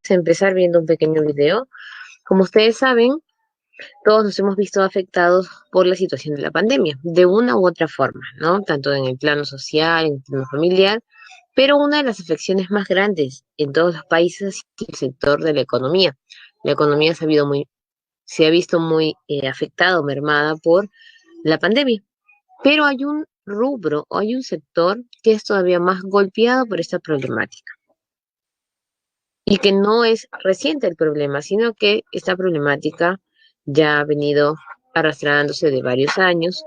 Empezar viendo un pequeño video. Como ustedes saben, todos nos hemos visto afectados por la situación de la pandemia, de una u otra forma, ¿no? Tanto en el plano social, en el plano familiar, pero una de las afecciones más grandes en todos los países es el sector de la economía. La economía se ha visto muy afectada o mermada por la pandemia, pero hay un rubro o hay un sector que es todavía más golpeado por esta problemática. Y que no es reciente el problema, sino que esta problemática ya ha venido arrastrándose de varios años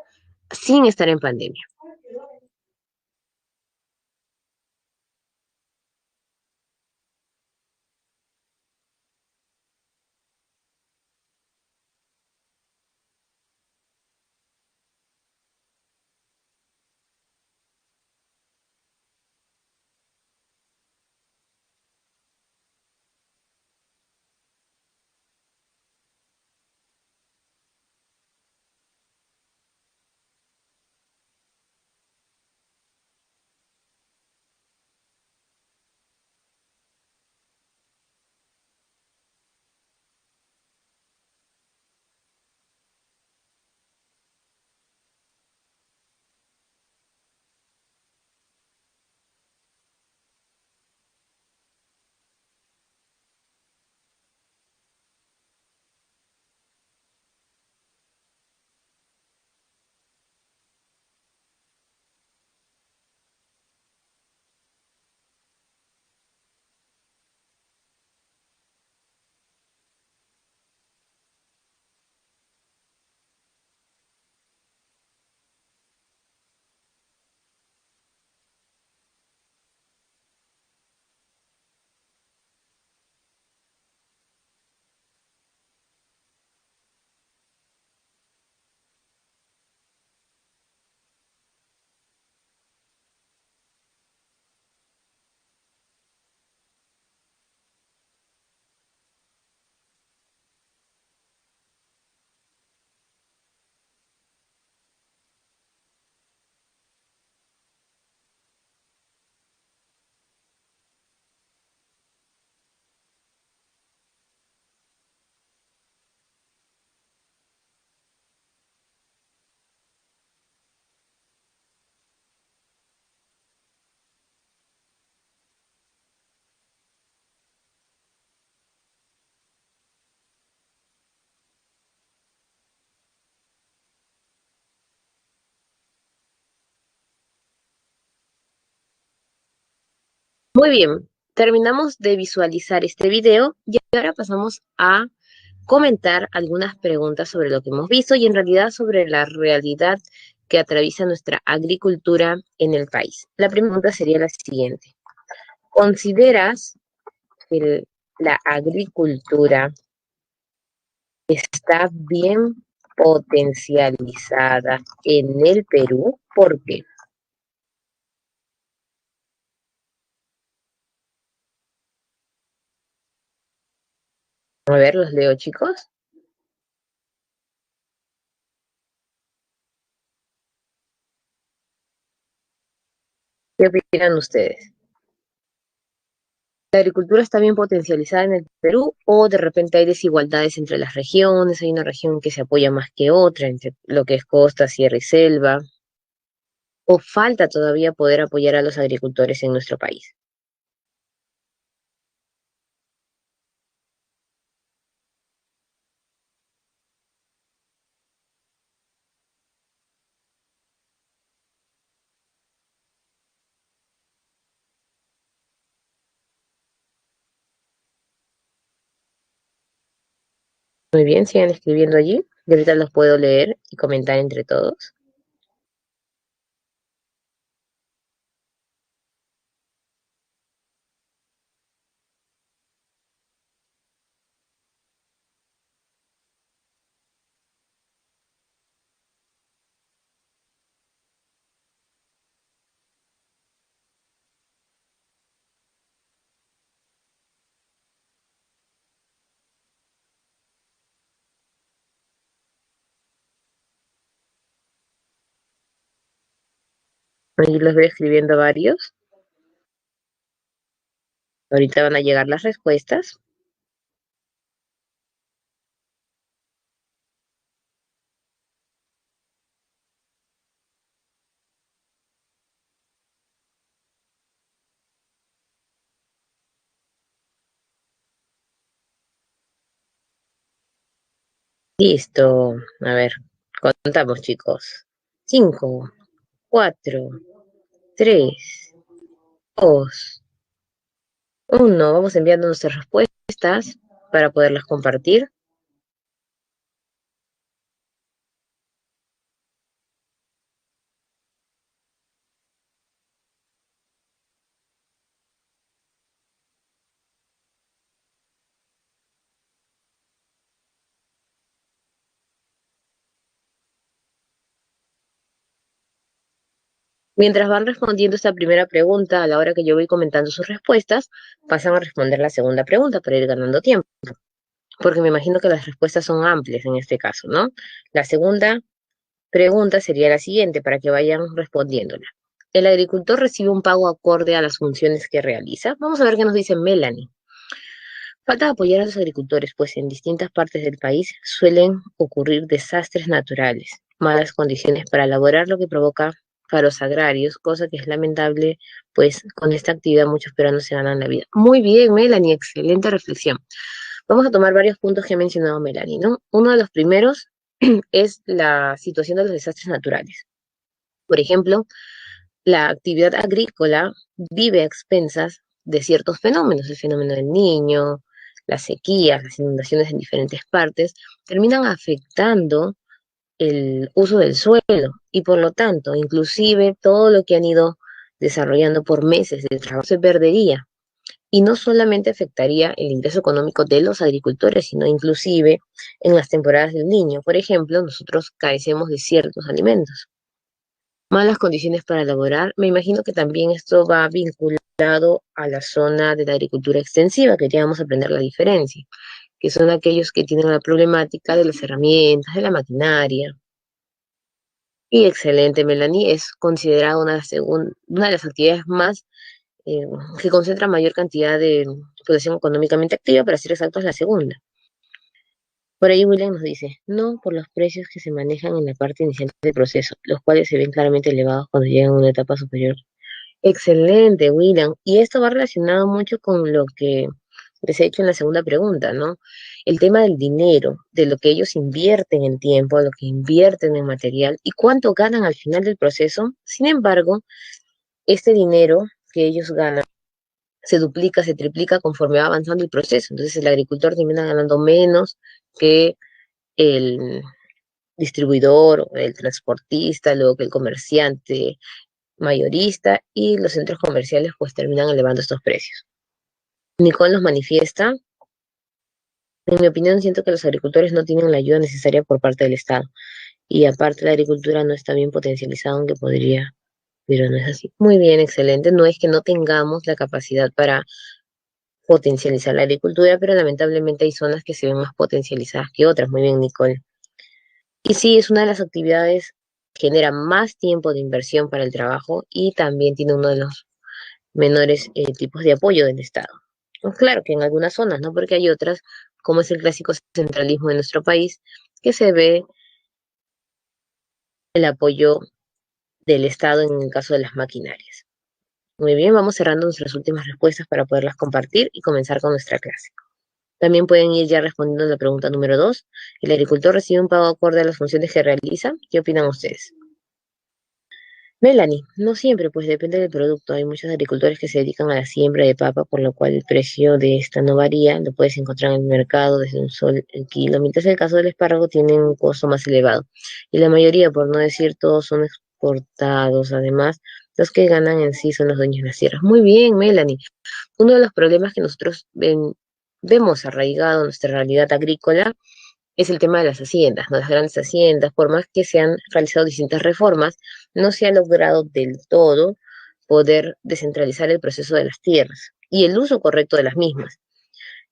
sin estar en pandemia. Muy bien, terminamos de visualizar este video y ahora pasamos a comentar algunas preguntas sobre lo que hemos visto y en realidad sobre la realidad que atraviesa nuestra agricultura en el país. La primera pregunta sería la siguiente. ¿Consideras que la agricultura está bien potencializada en el Perú? ¿Por qué? A ver, los leo, chicos. ¿Qué opinan ustedes? ¿La agricultura está bien potencializada en el Perú o de repente hay desigualdades entre las regiones? Hay una región que se apoya más que otra, entre lo que es costa, sierra y selva. ¿O falta todavía poder apoyar a los agricultores en nuestro país? Muy bien, sigan escribiendo allí. Y ahorita los puedo leer y comentar entre todos. Allí los voy escribiendo varios. Ahorita van a llegar las respuestas. Listo. A ver, contamos, chicos. 5, 4, 3, 2, 1. Vamos enviando nuestras respuestas para poderlas compartir. Mientras van respondiendo esta primera pregunta, a la hora que yo voy comentando sus respuestas, pasan a responder la segunda pregunta para ir ganando tiempo, porque me imagino que las respuestas son amplias en este caso, ¿no? La segunda pregunta sería la siguiente para que vayan respondiéndola. ¿El agricultor recibe un pago acorde a las funciones que realiza? Vamos a ver qué nos dice Melanie. Falta apoyar a los agricultores, pues en distintas partes del país suelen ocurrir desastres naturales, malas condiciones para elaborar, lo que provoca paros agrarios, cosa que es lamentable, pues con esta actividad muchos peruanos se ganan la vida. Muy bien, Melanie, excelente reflexión. Vamos a tomar varios puntos que ha mencionado Melanie, ¿no? Uno de los primeros es la situación de los desastres naturales. Por ejemplo, la actividad agrícola vive a expensas de ciertos fenómenos, el fenómeno del niño, las sequías, las inundaciones en diferentes partes, terminan afectando el uso del suelo y por lo tanto, inclusive todo lo que han ido desarrollando por meses de trabajo se perdería. Y no solamente afectaría el ingreso económico de los agricultores, sino inclusive en las temporadas del niño. Por ejemplo, nosotros carecemos de ciertos alimentos. Malas condiciones para elaborar. Me imagino que también esto va vinculado a la zona de la agricultura extensiva, que ya vamos a aprender la diferencia, que son aquellos que tienen la problemática de las herramientas, de la maquinaria. Y excelente, Melanie, es considerada una de las actividades más eh, que concentra mayor cantidad de población económicamente activa, para ser exactos, la segunda. Por ahí William nos dice, no por los precios que se manejan en la parte inicial del proceso, los cuales se ven claramente elevados cuando llegan a una etapa superior. Excelente, William. Y esto va relacionado mucho con lo que les he hecho en la segunda pregunta, ¿no? El tema del dinero, de lo que ellos invierten en tiempo, lo que invierten en material y cuánto ganan al final del proceso. Sin embargo, este dinero que ellos ganan se duplica, se triplica conforme va avanzando el proceso. Entonces el agricultor termina ganando menos que el distribuidor, el transportista, luego que el comerciante mayorista y los centros comerciales pues terminan elevando estos precios. Nicole nos manifiesta, en mi opinión siento que los agricultores no tienen la ayuda necesaria por parte del Estado y aparte la agricultura no está bien potencializada aunque podría, pero no es así. Muy bien, excelente. No es que no tengamos la capacidad para potencializar la agricultura, pero lamentablemente hay zonas que se ven más potencializadas que otras. Muy bien, Nicole. Y sí, es una de las actividades que genera más tiempo de inversión para el trabajo y también tiene uno de los menores tipos de apoyo del Estado. Pues claro que en algunas zonas, ¿no? Porque hay otras, como es el clásico centralismo de nuestro país, que se ve el apoyo del Estado en el caso de las maquinarias. Muy bien, vamos cerrando nuestras últimas respuestas para poderlas compartir y comenzar con nuestra clase. También pueden ir ya respondiendo a la pregunta número 2. ¿El agricultor recibe un pago acorde a las funciones que realiza? ¿Qué opinan ustedes? Melanie, no siempre, pues depende del producto. Hay muchos agricultores que se dedican a la siembra de papa, por lo cual el precio de esta no varía. Lo puedes encontrar en el mercado desde un sol el kilo, mientras el caso del espárrago tiene un costo más elevado. Y la mayoría, por no decir todos, son exportados. Además, los que ganan en sí son los dueños de las tierras. Muy bien, Melanie. Uno de los problemas que nosotros vemos arraigado en nuestra realidad agrícola es el tema de las haciendas, ¿no? Las grandes haciendas, por más que se han realizado distintas reformas, no se ha logrado del todo poder descentralizar el proceso de las tierras y el uso correcto de las mismas.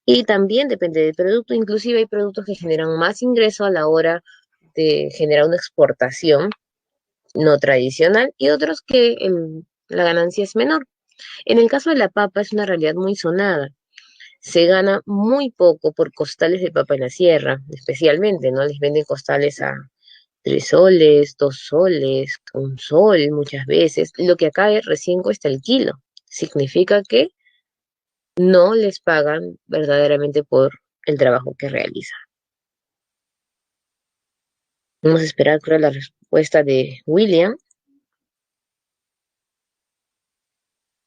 Y también depende del producto, inclusive hay productos que generan más ingreso a la hora de generar una exportación no tradicional y otros que la ganancia es menor. En el caso de la papa es una realidad muy sonada. Se gana muy poco por costales de papa en la sierra, especialmente, ¿no? Les venden costales a 3 soles, 2 soles, 1 sol muchas veces. Lo que acá recién cuesta el kilo. Significa que no les pagan verdaderamente por el trabajo que realizan. Vamos a esperar, creo, la respuesta de William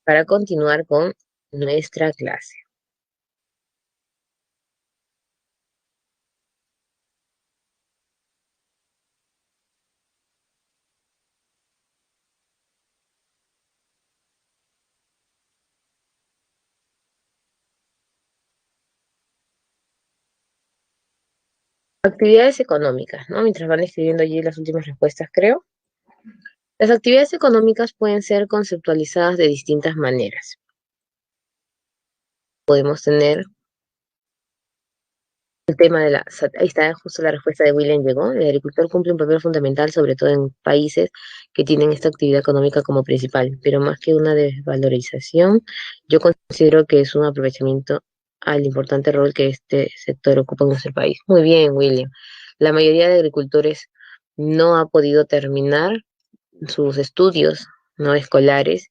para continuar con nuestra clase. Actividades económicas, ¿no? Mientras van escribiendo allí las últimas respuestas, creo. Las actividades económicas pueden ser conceptualizadas de distintas maneras. Podemos tener el tema de ahí está justo la respuesta de William llegó. El agricultor cumple un papel fundamental, sobre todo en países que tienen esta actividad económica como principal, pero más que una desvalorización, yo considero que es un aprovechamiento al importante rol que este sector ocupa en nuestro país. Muy bien, William. La mayoría de agricultores no ha podido terminar sus estudios no escolares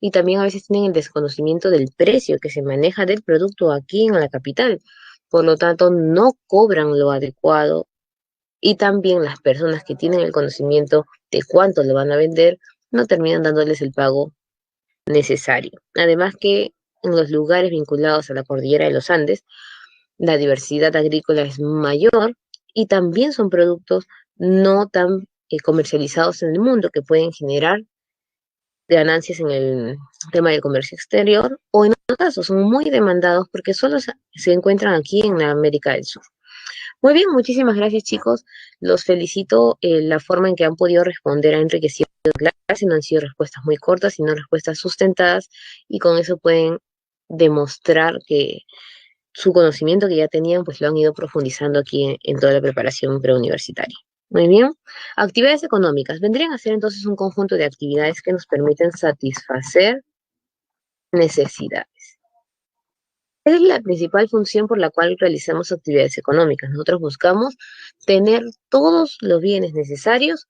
y también a veces tienen el desconocimiento del precio que se maneja del producto aquí en la capital. Por lo tanto, no cobran lo adecuado y también las personas que tienen el conocimiento de cuánto le van a vender no terminan dándoles el pago necesario. Además que en los lugares vinculados a la cordillera de los Andes, la diversidad agrícola es mayor y también son productos no tan comercializados en el mundo que pueden generar ganancias en el tema del comercio exterior o en otros casos son muy demandados porque solo se encuentran aquí en la América del Sur. Muy bien, muchísimas gracias chicos. Los felicito. La forma en que han podido responder ha enriquecido la clase. No han sido respuestas muy cortas, sino respuestas sustentadas y con eso pueden demostrar que su conocimiento que ya tenían, pues lo han ido profundizando aquí en toda la preparación preuniversitaria. Muy bien. Actividades económicas. Vendrían a ser entonces un conjunto de actividades que nos permiten satisfacer necesidades. Esa es la principal función por la cual realizamos actividades económicas. Nosotros buscamos tener todos los bienes necesarios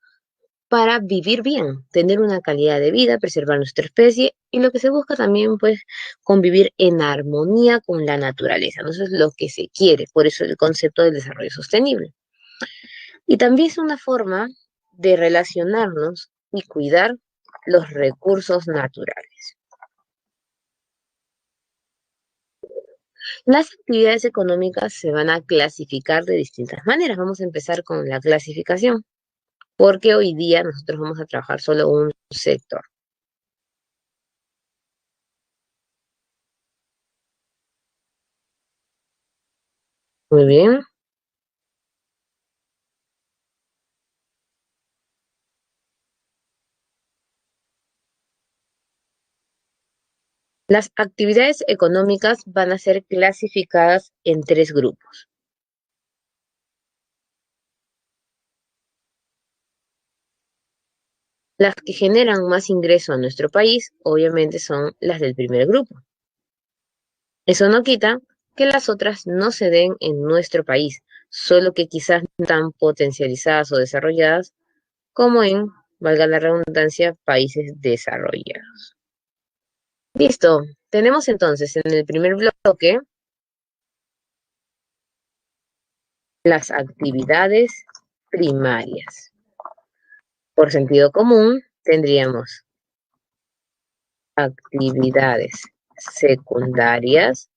para vivir bien, tener una calidad de vida, preservar nuestra especie y lo que se busca también, pues, convivir en armonía con la naturaleza. ¿No? Eso es lo que se quiere, por eso el concepto del desarrollo sostenible. Y también es una forma de relacionarnos y cuidar los recursos naturales. Las actividades económicas se van a clasificar de distintas maneras. Vamos a empezar con la clasificación, porque hoy día nosotros vamos a trabajar solo un sector. Muy bien. Las actividades económicas van a ser clasificadas en tres grupos. Las que generan más ingreso a nuestro país, obviamente, son las del primer grupo. Eso no quita que las otras no se den en nuestro país, solo que quizás no tan potencializadas o desarrolladas como en, valga la redundancia, países desarrollados. Listo. Tenemos entonces en el primer bloque las actividades primarias. Por sentido común, tendríamos actividades secundarias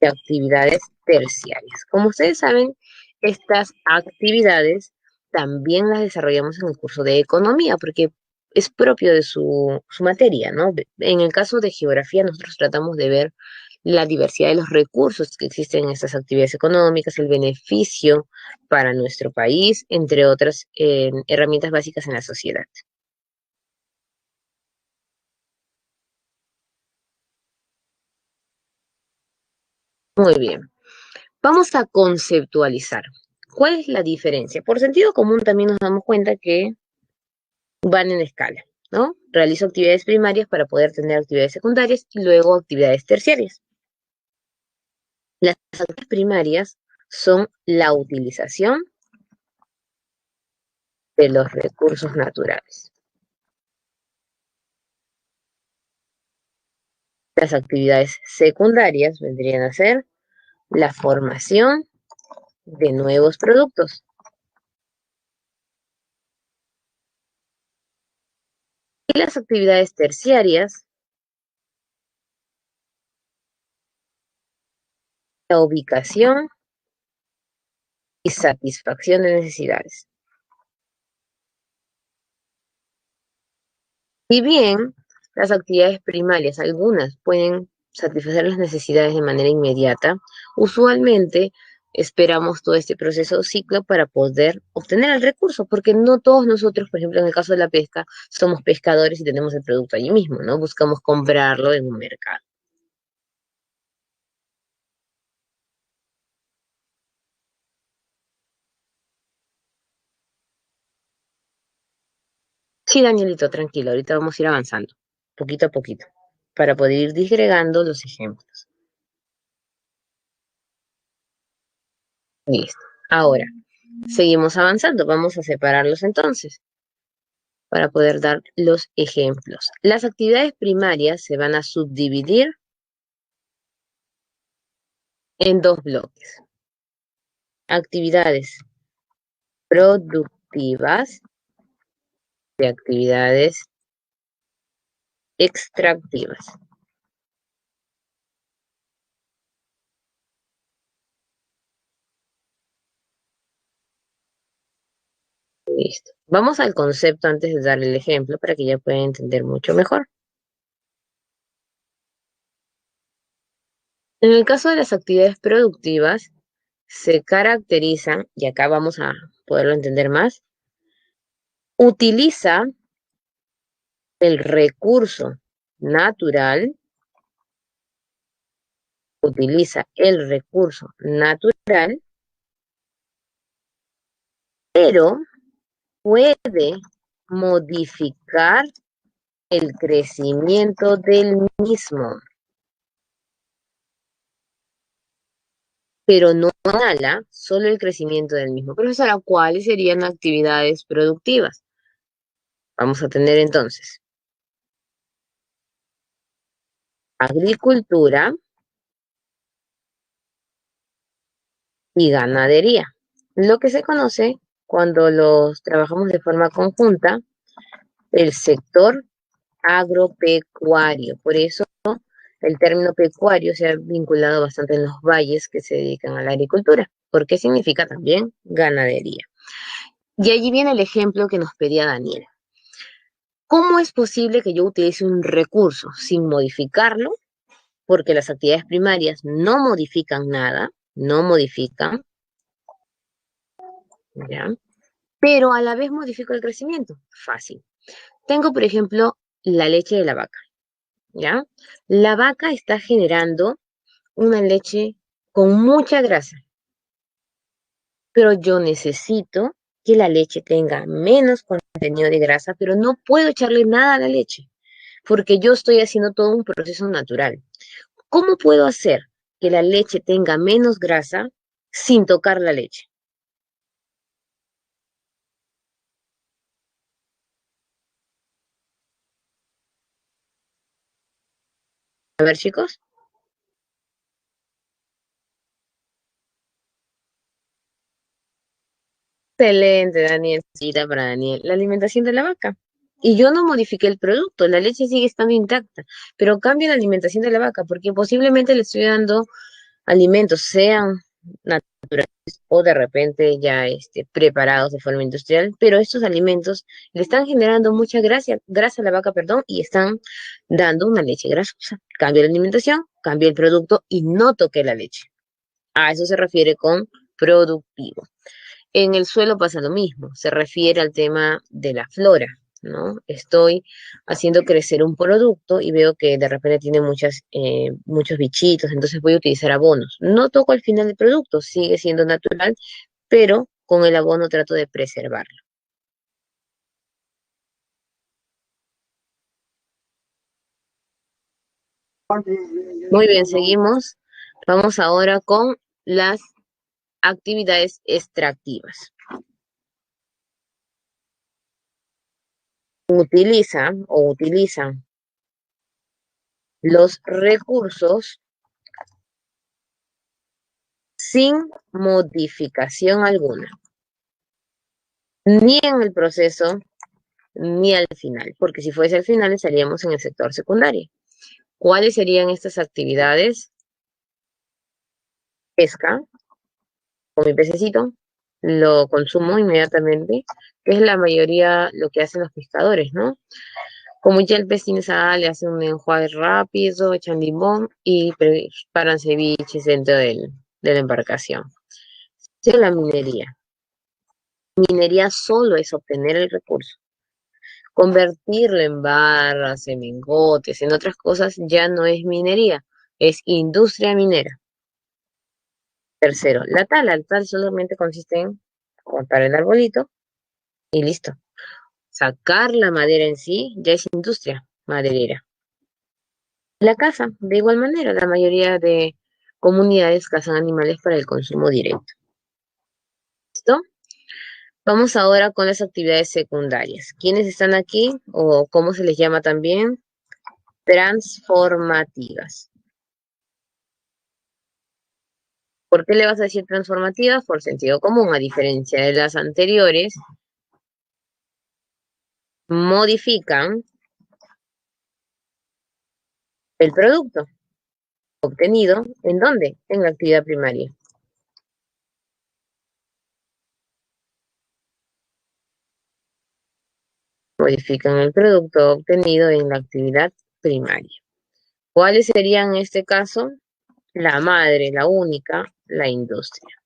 y actividades terciarias. Como ustedes saben, estas actividades también las desarrollamos en el curso de economía, porque es propio de su materia, ¿no? En el caso de geografía, nosotros tratamos de ver la diversidad de los recursos que existen en estas actividades económicas, el beneficio para nuestro país, entre otras herramientas básicas en la sociedad. Muy bien. Vamos a conceptualizar. ¿Cuál es la diferencia? Por sentido común también nos damos cuenta que van en escala, ¿no? Realizo actividades primarias para poder tener actividades secundarias y luego actividades terciarias. Las actividades primarias son la utilización de los recursos naturales. Las actividades secundarias vendrían a ser la formación de nuevos productos. Y las actividades terciarias, la ubicación y satisfacción de necesidades. Si bien las actividades primarias, algunas pueden satisfacer las necesidades de manera inmediata, usualmente esperamos todo este proceso o ciclo para poder obtener el recurso, porque no todos nosotros, por ejemplo, en el caso de la pesca, somos pescadores y tenemos el producto allí mismo, ¿no? Buscamos comprarlo en un mercado. Sí, Danielito, tranquilo, ahorita vamos a ir avanzando, poquito a poquito, para poder ir disgregando los ejemplos. Listo. Ahora, seguimos avanzando, vamos a separarlos entonces para poder dar los ejemplos. Las actividades primarias se van a subdividir en dos bloques. Actividades productivas y actividades extractivas. Listo. Vamos al concepto antes de dar el ejemplo para que ya puedan entender mucho mejor. En el caso de las actividades productivas, se caracterizan, y acá vamos a poderlo entender más, utiliza el recurso natural, utiliza el recurso natural, pero puede modificar el crecimiento del mismo, pero no inhala solo el crecimiento del mismo. Profesora, ¿cuáles serían actividades productivas? Vamos a tener entonces agricultura y ganadería. Lo que se conoce cuando los trabajamos de forma conjunta, el sector agropecuario. Por eso el término pecuario se ha vinculado bastante en los valles que se dedican a la agricultura, porque significa también ganadería. Y allí viene el ejemplo que nos pedía Daniel. ¿Cómo es posible que yo utilice un recurso sin modificarlo? Porque las actividades primarias no modifican nada, no modifican, ¿ya? Pero a la vez modifico el crecimiento. Fácil. Tengo, por ejemplo, la leche de la vaca, ¿ya? La vaca está generando una leche con mucha grasa, pero yo necesito que la leche tenga menos contenido de grasa, pero no puedo echarle nada a la leche, porque yo estoy haciendo todo un proceso natural. ¿Cómo puedo hacer que la leche tenga menos grasa sin tocar la leche? A ver, chicos. Excelente, Daniel. Cita para Daniel. La alimentación de la vaca. Y yo no modifiqué el producto, la leche sigue estando intacta, pero cambio la alimentación de la vaca porque posiblemente le estoy dando alimentos, sean naturales o de repente ya preparados de forma industrial, pero estos alimentos le están generando mucha grasa a la vaca, perdón, y están dando una leche grasosa. Cambio la alimentación, cambio el producto y no toqué la leche. A eso se refiere con productivo. En el suelo pasa lo mismo, se refiere al tema de la flora, ¿no? Estoy haciendo crecer un producto y veo que de repente tiene muchos bichitos, entonces voy a utilizar abonos. No toco al final del producto, sigue siendo natural, pero con el abono trato de preservarlo. Muy bien, seguimos. Vamos ahora con las actividades extractivas. Utilizan los recursos sin modificación alguna, ni en el proceso ni al final, porque si fuese al final estaríamos en el sector secundario. ¿Cuáles serían estas actividades? Pesca, con mi pececito, lo consumo inmediatamente, que es la mayoría lo que hacen los pescadores, ¿no? Como ya el pez tiene sal, le hacen un enjuague rápido, echan limón y preparan ceviches dentro de la embarcación. Sí, la minería. Minería solo es obtener el recurso. Convertirlo en barras, en lingotes, en otras cosas, ya no es minería, es industria minera. Tercero, la tala. La tala solamente consiste en cortar el arbolito y listo. Sacar la madera en sí ya es industria maderera. La caza, de igual manera, la mayoría de comunidades cazan animales para el consumo directo. ¿Listo? Vamos ahora con las actividades secundarias. ¿Quiénes están aquí o cómo se les llama también? Transformativas. ¿Por qué le vas a decir transformativas? Por sentido común, a diferencia de las anteriores, modifican el producto obtenido, ¿en dónde? En la actividad primaria. Modifican el producto obtenido en la actividad primaria. ¿Cuáles serían en este caso? La madre, la única, la industria.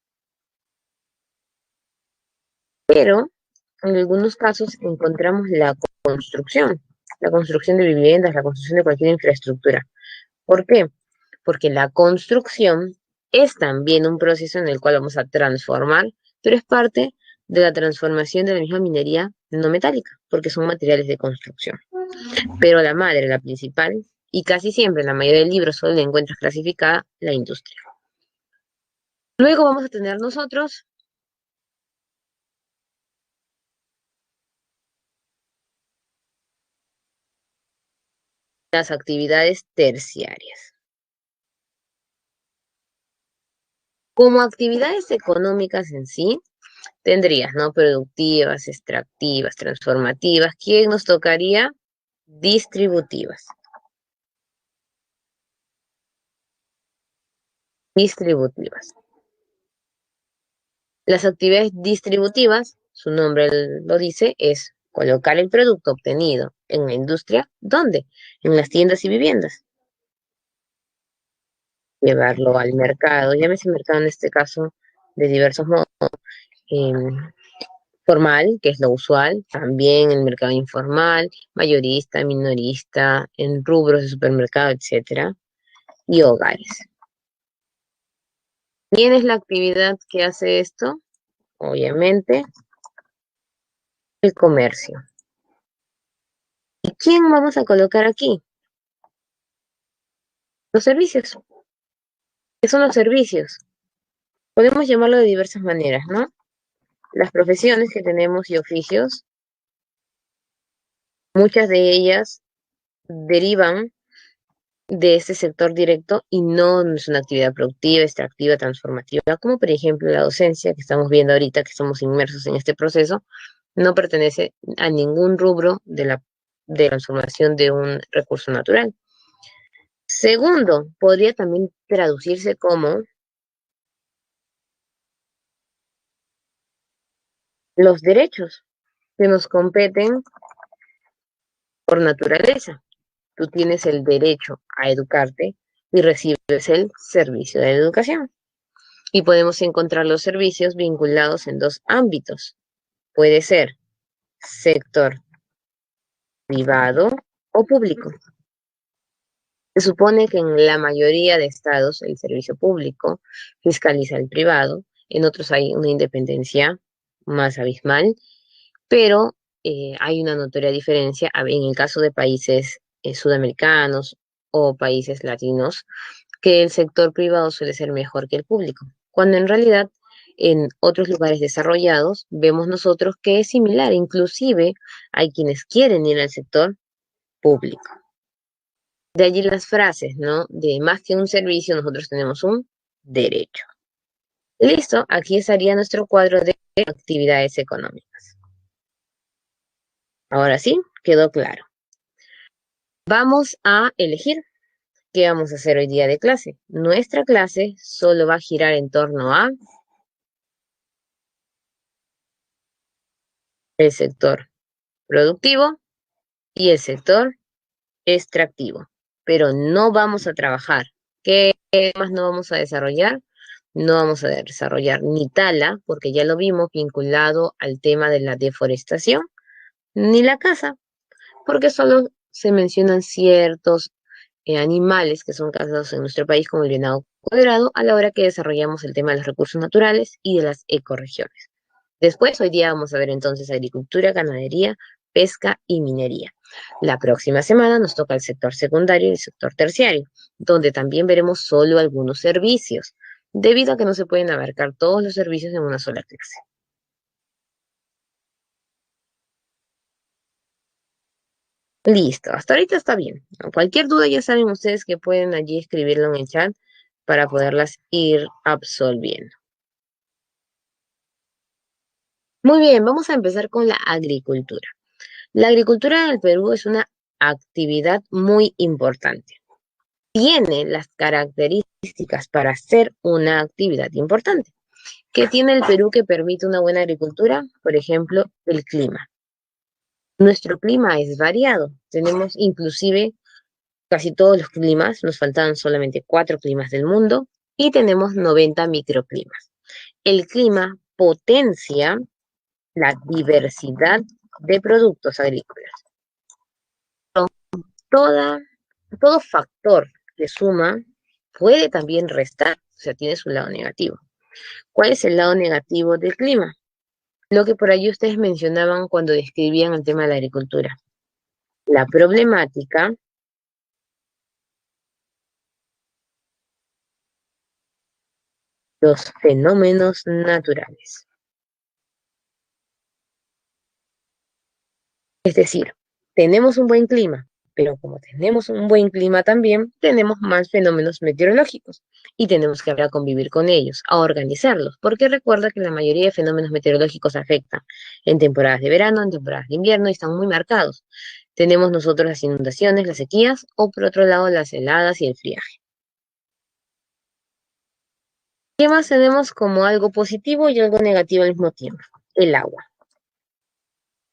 Pero en algunos casos encontramos la construcción de viviendas, la construcción de cualquier infraestructura. ¿Por qué? Porque la construcción es también un proceso en el cual vamos a transformar, pero es parte de la transformación de la misma minería no metálica, porque son materiales de construcción. Pero la madre, la principal, y casi siempre en la mayoría del libro solo la encuentras clasificada la industria. Luego vamos a tener nosotros las actividades terciarias. Como actividades económicas en sí, tendrías, ¿no? Productivas, extractivas, transformativas. ¿Quién nos tocaría? Distributivas. Distributivas. Las actividades distributivas, su nombre lo dice, es colocar el producto obtenido en la industria, ¿dónde? En las tiendas y viviendas. Llevarlo al mercado, llámese mercado en este caso de diversos modos, formal, que es lo usual, también el mercado informal, mayorista, minorista, en rubros de supermercado, etcétera, y hogares. ¿Quién es la actividad que hace esto? Obviamente, el comercio. ¿Y quién vamos a colocar aquí? Los servicios. ¿Qué son los servicios? Podemos llamarlo de diversas maneras, ¿no? Las profesiones que tenemos y oficios, muchas de ellas derivan de este sector directo y no es una actividad productiva, extractiva, transformativa, como por ejemplo la docencia que estamos viendo ahorita, que estamos inmersos en este proceso, no pertenece a ningún rubro de transformación de un recurso natural. Segundo, podría también traducirse como los derechos que nos competen por naturaleza. Tú tienes el derecho a educarte y recibes el servicio de educación. Y podemos encontrar los servicios vinculados en dos ámbitos. Puede ser sector privado o público. Se supone que en la mayoría de estados el servicio público fiscaliza el privado, en otros hay una independencia más abismal, pero hay una notoria diferencia en el caso de países sudamericanos o países latinos, que el sector privado suele ser mejor que el público, cuando en realidad en otros lugares desarrollados vemos nosotros que es similar, inclusive hay quienes quieren ir al sector público. De allí las frases, ¿no? De más que un servicio, nosotros tenemos un derecho. Listo, aquí estaría nuestro cuadro de actividades económicas. Ahora sí, quedó claro. Vamos a elegir qué vamos a hacer hoy día de clase. Nuestra clase solo va a girar en torno a el sector productivo y el sector extractivo. Pero no vamos a trabajar. ¿Qué más no vamos a desarrollar? No vamos a desarrollar ni tala, porque ya lo vimos vinculado al tema de la deforestación, ni la caza, porque solo se mencionan ciertos animales que son cazados en nuestro país, como el venado cuadrado, a la hora que desarrollamos el tema de los recursos naturales y de las ecorregiones. Después, hoy día vamos a ver entonces agricultura, ganadería, pesca y minería. La próxima semana nos toca el sector secundario y el sector terciario, donde también veremos solo algunos servicios, debido a que no se pueden abarcar todos los servicios en una sola clase. Listo, hasta ahorita está bien. Cualquier duda ya saben ustedes que pueden allí escribirlo en el chat para poderlas ir absolviendo. Muy bien, vamos a empezar con la agricultura. La agricultura en el Perú es una actividad muy importante. Tiene las características para ser una actividad importante. ¿Qué tiene el Perú que permite una buena agricultura? Por ejemplo, el clima. Nuestro clima es variado. Tenemos inclusive casi todos los climas, nos faltan solamente 4 climas del mundo y tenemos 90 microclimas. El clima potencia la diversidad de productos agrícolas. Toda, todo factor que suma puede también restar, o sea, tiene su lado negativo. ¿Cuál es el lado negativo del clima? Lo que por allí ustedes mencionaban cuando describían el tema de la agricultura. La problemática, los fenómenos naturales. Es decir, tenemos un buen clima, pero como tenemos un buen clima también, tenemos más fenómenos meteorológicos y tenemos que aprender a convivir con ellos, a organizarlos, porque recuerda que la mayoría de fenómenos meteorológicos afectan en temporadas de verano, en temporadas de invierno y están muy marcados. Tenemos nosotros las inundaciones, las sequías o por otro lado las heladas y el friaje. ¿Qué más tenemos como algo positivo y algo negativo al mismo tiempo? El agua.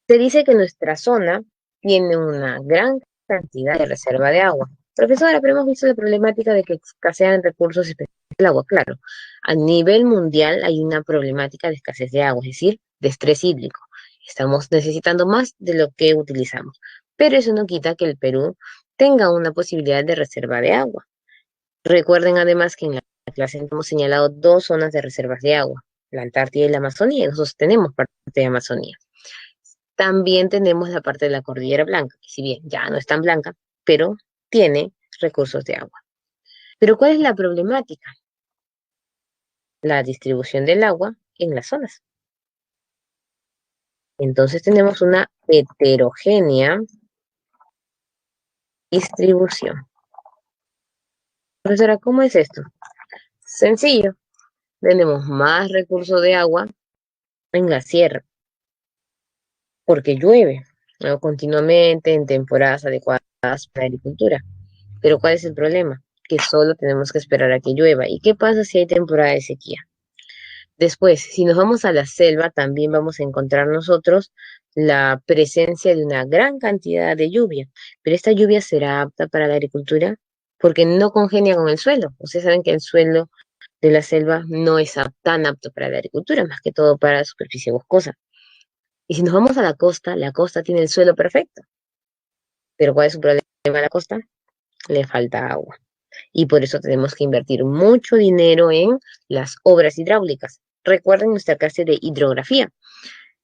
Se dice que nuestra zona tiene una gran cantidad de reserva de agua. Profesora, pero hemos visto la problemática de que escasean recursos especiales del agua. Claro, a nivel mundial hay una problemática de escasez de agua, es decir, de estrés hídrico. Estamos necesitando más de lo que utilizamos. Pero eso no quita que el Perú tenga una posibilidad de reserva de agua. Recuerden además que en la clase hemos señalado 2 zonas de reservas de agua, la Antártida y la Amazonía, y nosotros tenemos parte de Amazonía. También tenemos la parte de la Cordillera Blanca, que si bien ya no es tan blanca, pero tiene recursos de agua. Pero ¿cuál es la problemática? La distribución del agua en las zonas. Entonces tenemos una heterogénea distribución. Profesora, ¿cómo es esto? Sencillo. Tenemos más recursos de agua en la sierra, porque llueve, ¿no? Continuamente en temporadas adecuadas para la agricultura. Pero ¿cuál es el problema? Que solo tenemos que esperar a que llueva. ¿Y qué pasa si hay temporada de sequía? Después, si nos vamos a la selva, también vamos a encontrar nosotros la presencia de una gran cantidad de lluvia. Pero esta lluvia será apta para la agricultura porque no congenia con el suelo. Ustedes saben que el suelo de la selva no es tan apto para la agricultura, más que todo para la superficie boscosa. Y si nos vamos a la costa tiene el suelo perfecto. Pero ¿cuál es su problema en la costa? Le falta agua. Y por eso tenemos que invertir mucho dinero en las obras hidráulicas. Recuerden nuestra clase de hidrografía.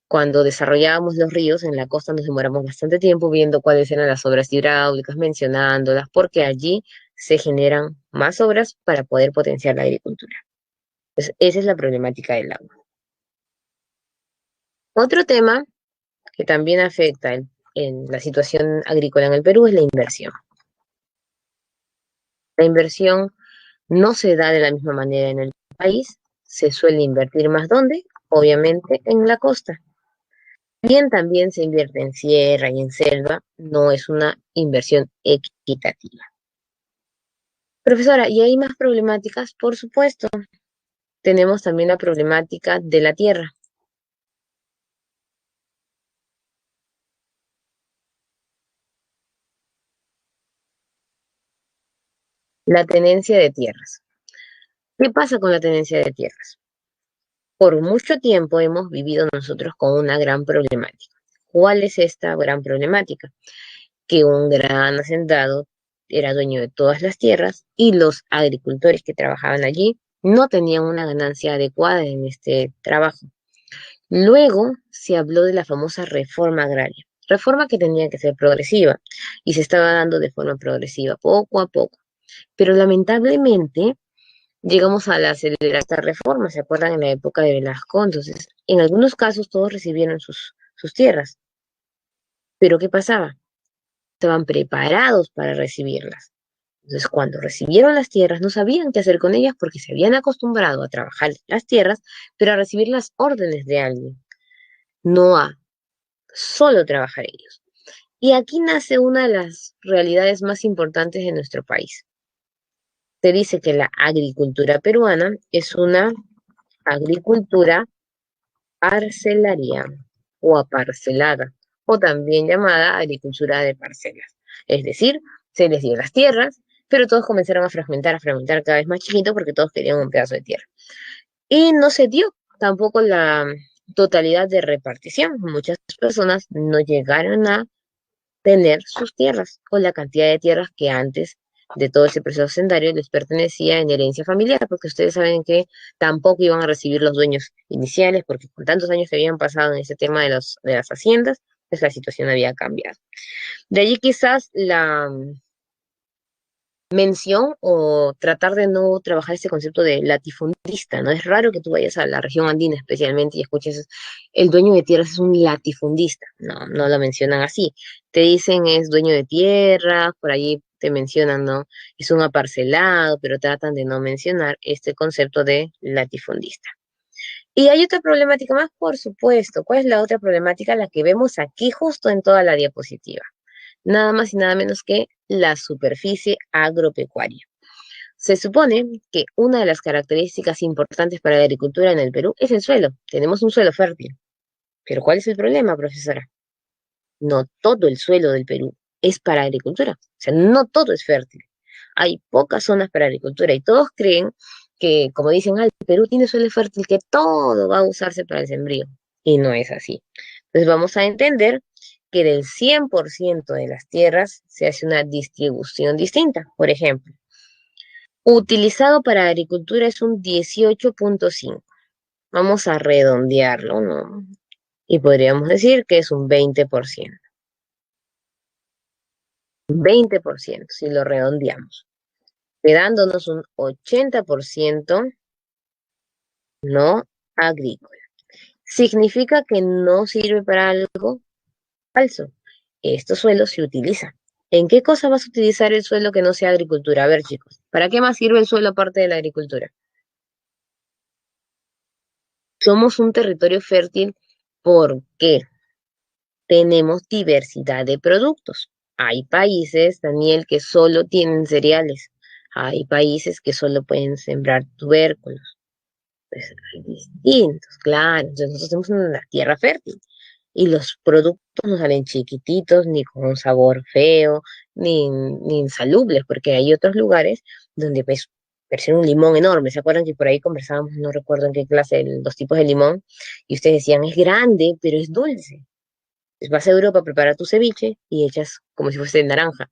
Cuando desarrollábamos los ríos en la costa nos demoramos bastante tiempo viendo cuáles eran las obras hidráulicas, mencionándolas, porque allí se generan más obras para poder potenciar la agricultura. Entonces, esa es la problemática del agua. Otro tema que también afecta en la situación agrícola en el Perú es la inversión. La inversión no se da de la misma manera en el país, se suele invertir más ¿dónde? Obviamente en la costa. Bien, también se invierte en sierra y en selva, no es una inversión equitativa. Profesora, ¿y hay más problemáticas? Por supuesto. Tenemos también la problemática de la tierra, la tenencia de tierras. ¿Qué pasa con la tenencia de tierras? Por mucho tiempo hemos vivido nosotros con una gran problemática. ¿Cuál es esta gran problemática? Que un gran hacendado era dueño de todas las tierras y los agricultores que trabajaban allí no tenían una ganancia adecuada en este trabajo. Luego se habló de la famosa reforma agraria, reforma que tenía que ser progresiva y se estaba dando de forma progresiva, poco a poco. Pero lamentablemente llegamos a la acelerar esta reforma, ¿se acuerdan? En la época de Velasco, entonces en algunos casos todos recibieron sus tierras, pero ¿qué pasaba? Estaban preparados para recibirlas. Entonces, cuando recibieron las tierras, no sabían qué hacer con ellas porque se habían acostumbrado a trabajar las tierras, pero a recibir las órdenes de alguien, no a solo trabajar ellos. Y aquí nace una de las realidades más importantes de nuestro país. Se dice que la agricultura peruana es una agricultura parcelaria o aparcelada, o también llamada agricultura de parcelas. Es decir, se les dio las tierras, pero todos comenzaron a fragmentar cada vez más chiquito porque todos querían un pedazo de tierra. Y no se dio tampoco la totalidad de repartición. Muchas personas no llegaron a tener sus tierras o la cantidad de tierras que antes de todo ese proceso hacendario les pertenecía en herencia familiar, porque ustedes saben que tampoco iban a recibir los dueños iniciales, porque con tantos años que habían pasado en ese tema de las haciendas, pues la situación había cambiado. De allí quizás la mención o tratar de no trabajar ese concepto de latifundista, ¿no? Es raro que tú vayas a la región andina especialmente y escuches el dueño de tierras es un latifundista. No, no lo mencionan así. Te dicen es dueño de tierra, por allí te mencionan, ¿no? Es un aparcelado, pero tratan de no mencionar este concepto de latifundista. Y hay otra problemática más, por supuesto. ¿Cuál es la otra problemática? La que vemos aquí justo en toda la diapositiva. Nada más y nada menos que la superficie agropecuaria. Se supone que una de las características importantes para la agricultura en el Perú es el suelo. Tenemos un suelo fértil. Pero ¿cuál es el problema, profesora? No todo el suelo del Perú es para agricultura. O sea, no todo es fértil. Hay pocas zonas para agricultura y todos creen que, como dicen, el Perú tiene suelo fértil, que todo va a usarse para el sembrío. Y no es así. Entonces vamos a entender que del 100% de las tierras se hace una distribución distinta. Por ejemplo, utilizado para agricultura es un 18.5. Vamos a redondearlo, ¿no? Y podríamos decir que es un 20%. 20% si lo redondeamos, quedándonos un 80% no agrícola. ¿Significa que no sirve para algo? Falso. Estos suelos se utilizan. ¿En qué cosa vas a utilizar el suelo que no sea agricultura? A ver, chicos, ¿para qué más sirve el suelo aparte de la agricultura? Somos un territorio fértil porque tenemos diversidad de productos. Hay países, Daniel, que solo tienen cereales. Hay países que solo pueden sembrar tubérculos. Pues hay distintos, claro. Entonces nosotros tenemos una tierra fértil y los productos no salen chiquititos, ni con un sabor feo, ni insalubles, porque hay otros lugares donde pues parece un limón enorme. ¿Se acuerdan que por ahí conversábamos, no recuerdo en qué clase, los tipos de limón, y ustedes decían, es grande, pero es dulce? Pues vas a Europa a preparar tu ceviche y echas como si fuese naranja.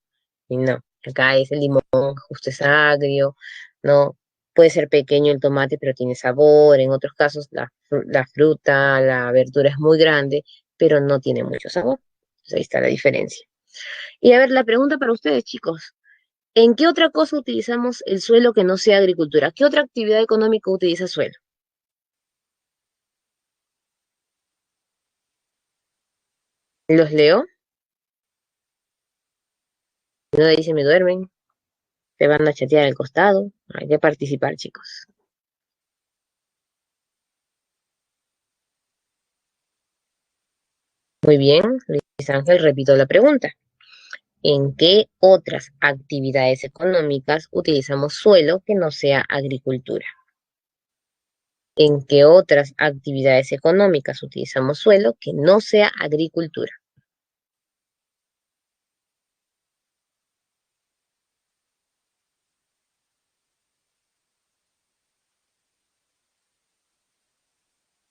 Y no, acá es el limón, justo es agrio, ¿no? Puede ser pequeño el tomate, pero tiene sabor. En otros casos, la fruta, la verdura es muy grande, pero no tiene mucho sabor. Entonces ahí está la diferencia. Y a ver, la pregunta para ustedes, chicos. ¿En qué otra cosa utilizamos el suelo que no sea agricultura? ¿Qué otra actividad económica utiliza suelo? ¿Los leo? No dice me duermen. Te van a chatear al costado. Hay que participar, chicos. Muy bien, Luis Ángel, repito la pregunta. ¿En qué otras actividades económicas utilizamos suelo que no sea agricultura? ¿En qué otras actividades económicas utilizamos suelo que no sea agricultura?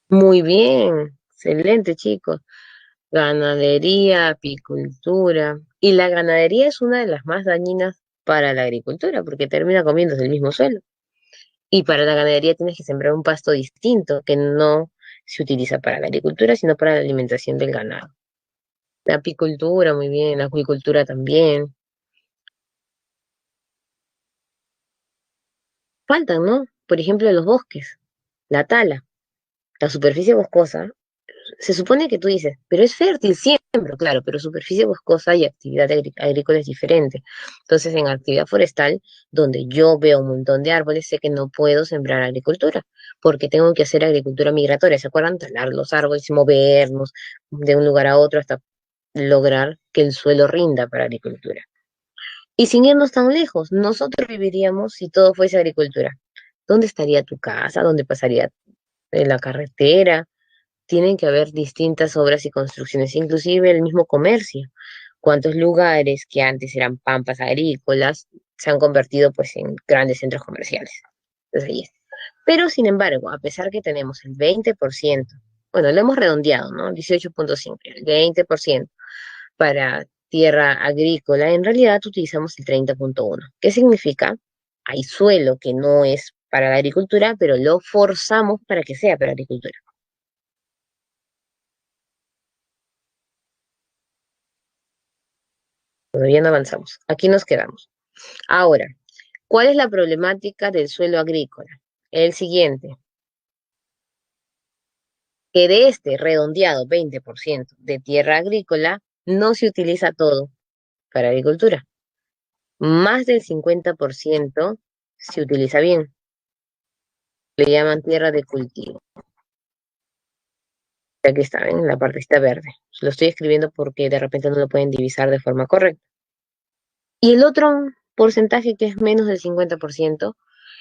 Muy bien, excelente, chicos. Ganadería, apicultura. Y la ganadería es una de las más dañinas para la agricultura porque termina comiéndose el mismo suelo. Y para la ganadería tienes que sembrar un pasto distinto que no se utiliza para la agricultura, sino para la alimentación del ganado. La apicultura, muy bien, la acuicultura también. Faltan, ¿no? Por ejemplo, los bosques, la tala, la superficie boscosa. Se supone que tú dices, pero es fértil, siembro, claro, pero superficie boscosa y actividad agrícola es diferente. Entonces, en actividad forestal, donde yo veo un montón de árboles, sé que no puedo sembrar agricultura, porque tengo que hacer agricultura migratoria. ¿Se acuerdan? Talar los árboles y movernos de un lugar a otro hasta lograr que el suelo rinda para agricultura. Y sin irnos tan lejos, nosotros viviríamos si todo fuese agricultura. ¿Dónde estaría tu casa? ¿Dónde pasaría la carretera? Tienen que haber distintas obras y construcciones, inclusive el mismo comercio. ¿Cuántos lugares que antes eran pampas agrícolas se han convertido pues en grandes centros comerciales? Entonces ahí es. Pero sin embargo, a pesar que tenemos el 20%, bueno, lo hemos redondeado, ¿no? 18,5, el 20% para tierra agrícola, en realidad utilizamos el 30,1. ¿Qué significa? Hay suelo que no es para la agricultura, pero lo forzamos para que sea para agricultura. Todavía no avanzamos. Aquí nos quedamos. Ahora, ¿cuál es la problemática del suelo agrícola? El siguiente, que de este redondeado 20% de tierra agrícola no se utiliza todo para agricultura. Más del 50% se utiliza bien. Le llaman tierra de cultivo. Aquí está, en la partecita verde. Lo estoy escribiendo porque de repente no lo pueden divisar de forma correcta. Y el otro porcentaje, que es menos del 50%,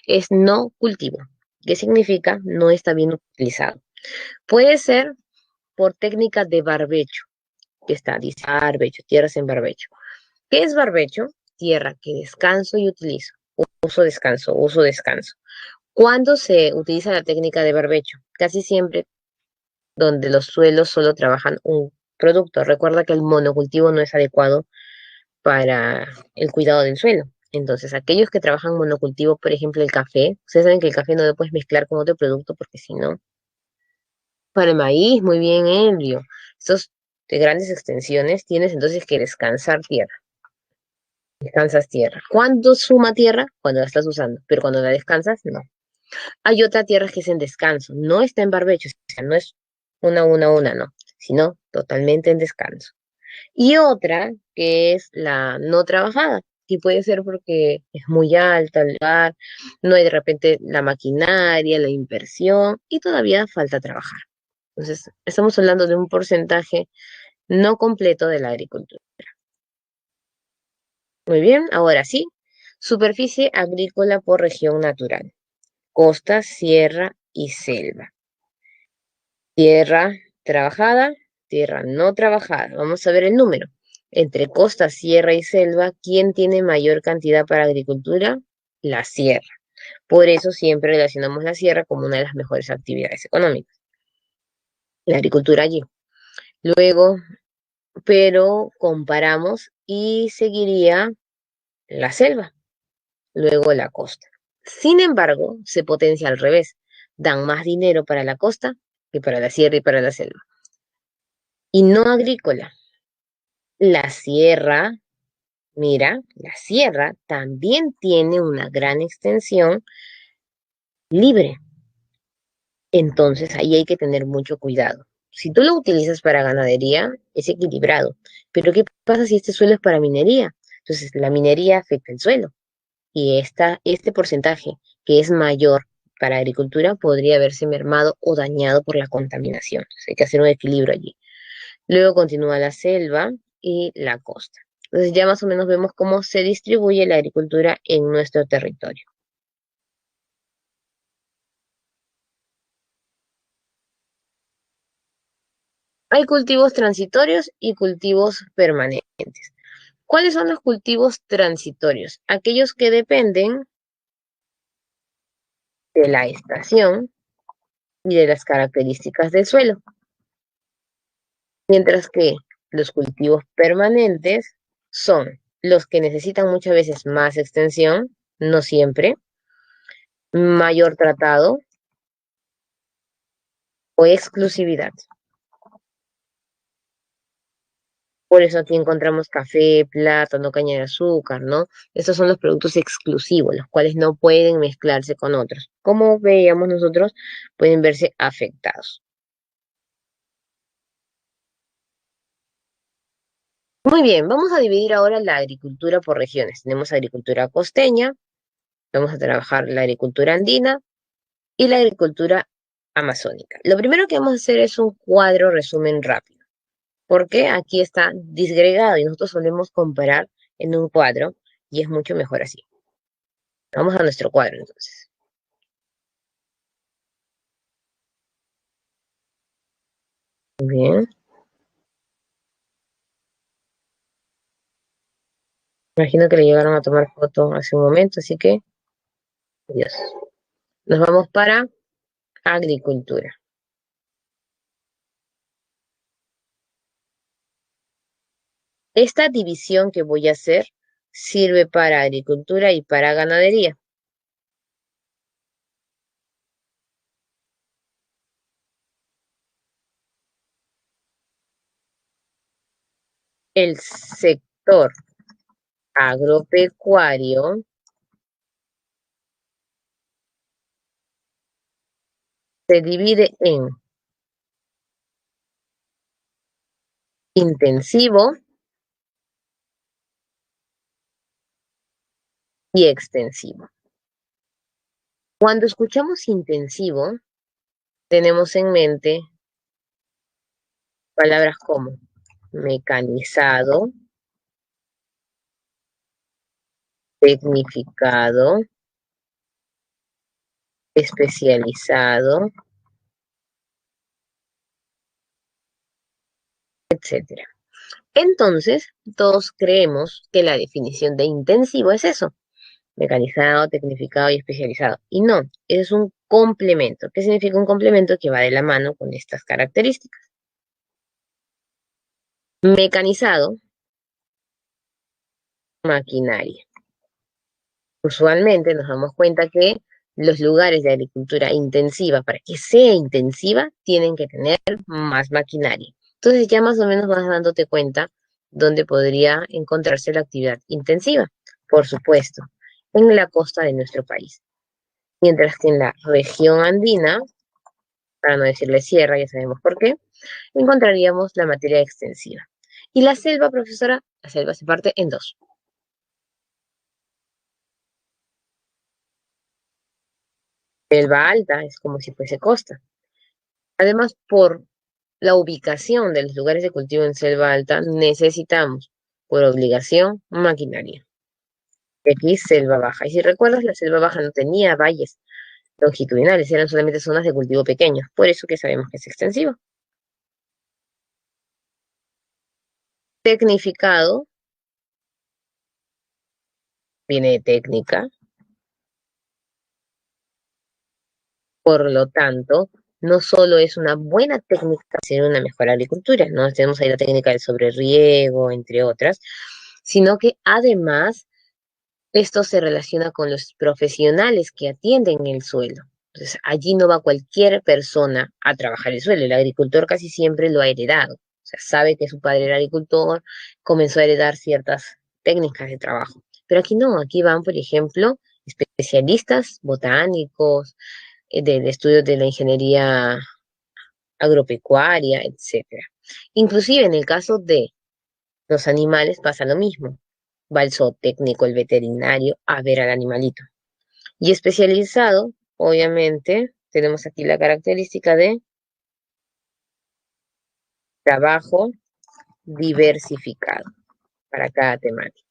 es no cultivo. ¿Qué significa? No está bien utilizado. Puede ser por técnicas de barbecho, que está, dice barbecho, tierras en barbecho. ¿Qué es barbecho? Tierra que descanso y utilizo. Uso, descanso, uso, descanso. ¿Cuándo se utiliza la técnica de barbecho? Casi siempre donde los suelos solo trabajan un producto. Recuerda que el monocultivo no es adecuado para el cuidado del suelo. Entonces, aquellos que trabajan monocultivo, por ejemplo, el café, ustedes saben que el café no lo puedes mezclar con otro producto porque si no, para el maíz, muy bien, Elvio. Estos de grandes extensiones tienes entonces que descansar tierra. Descansas tierra. ¿Cuándo suma tierra? Cuando la estás usando, pero cuando la descansas, no. Hay otra tierra que es en descanso, no está en barbecho, o sea, no es una, no, sino totalmente en descanso. Y otra que es la no trabajada, que puede ser porque es muy alta el lugar, no hay de repente la maquinaria, la inversión y todavía falta trabajar. Entonces, estamos hablando de un porcentaje no completo de la agricultura. Muy bien, ahora sí, superficie agrícola por región natural, costa, sierra y selva. Tierra trabajada, tierra no trabajada. Vamos a ver el número. Entre costa, sierra y selva, ¿quién tiene mayor cantidad para agricultura? La sierra. Por eso siempre relacionamos la sierra como una de las mejores actividades económicas. La agricultura allí. Luego, pero comparamos y seguiría la selva, luego la costa. Sin embargo, se potencia al revés. Dan más dinero para la costa que para la sierra y para la selva. Y no agrícola. La sierra, mira, la sierra también tiene una gran extensión libre. Entonces ahí hay que tener mucho cuidado. Si tú lo utilizas para ganadería, es equilibrado. Pero ¿qué pasa si este suelo es para minería? Entonces la minería afecta el suelo. Y este porcentaje, que es mayor para agricultura, podría haberse mermado o dañado por la contaminación. Entonces, hay que hacer un equilibrio allí. Luego continúa la selva y la costa. Entonces ya más o menos vemos cómo se distribuye la agricultura en nuestro territorio. Hay cultivos transitorios y cultivos permanentes. ¿Cuáles son los cultivos transitorios? Aquellos que dependen de la estación y de las características del suelo, mientras que los cultivos permanentes son los que necesitan muchas veces más extensión, no siempre, mayor tratado o exclusividad. Por eso aquí encontramos café, plátano, caña de azúcar, ¿no? Estos son los productos exclusivos, los cuales no pueden mezclarse con otros. Como veíamos nosotros, pueden verse afectados. Muy bien, vamos a dividir ahora la agricultura por regiones. Tenemos agricultura costeña, vamos a trabajar la agricultura andina y la agricultura amazónica. Lo primero que vamos a hacer es un cuadro resumen rápido, porque aquí está disgregado y nosotros solemos comparar en un cuadro y es mucho mejor así. Vamos a nuestro cuadro entonces. Muy bien, imagino que le llegaron a tomar foto hace un momento, así que, adiós. Nos vamos para agricultura. Esta división que voy a hacer sirve para agricultura y para ganadería. El sector agropecuario se divide en intensivo y extensivo. Cuando escuchamos intensivo, tenemos en mente palabras como mecanizado, tecnificado, especializado, etcétera. Entonces, todos creemos que la definición de intensivo es eso, mecanizado, tecnificado y especializado. Y no, es un complemento. ¿Qué significa un complemento? Que va de la mano con estas características. Mecanizado, maquinaria. Usualmente nos damos cuenta que los lugares de agricultura intensiva, para que sea intensiva, tienen que tener más maquinaria. Entonces ya más o menos vas dándote cuenta dónde podría encontrarse la actividad intensiva. Por supuesto, en la costa de nuestro país. Mientras que en la región andina, para no decirle sierra, ya sabemos por qué, encontraríamos la materia extensiva. Y la selva, profesora, la selva se parte en dos. Selva alta es como si fuese costa. Además, por la ubicación de los lugares de cultivo en selva alta, necesitamos, por obligación, maquinaria. Y aquí selva baja. Y si recuerdas, la selva baja no tenía valles longitudinales, eran solamente zonas de cultivo pequeños. Por eso que sabemos que es extensivo. Tecnificado viene de técnica, por lo tanto, no solo es una buena técnica, sino una mejor agricultura. No tenemos ahí la técnica del sobreriego, entre otras, sino que además esto se relaciona con los profesionales que atienden el suelo. Entonces, allí no va cualquier persona a trabajar el suelo. El agricultor casi siempre lo ha heredado. O sea, sabe que su padre era agricultor, comenzó a heredar ciertas técnicas de trabajo. Pero aquí no, aquí van, por ejemplo, especialistas botánicos, de estudios de la ingeniería agropecuaria, etcétera. Inclusive en el caso de los animales pasa lo mismo. Va el zootécnico, el veterinario, a ver al animalito. Y especializado, obviamente, tenemos aquí la característica de trabajo diversificado para cada temática.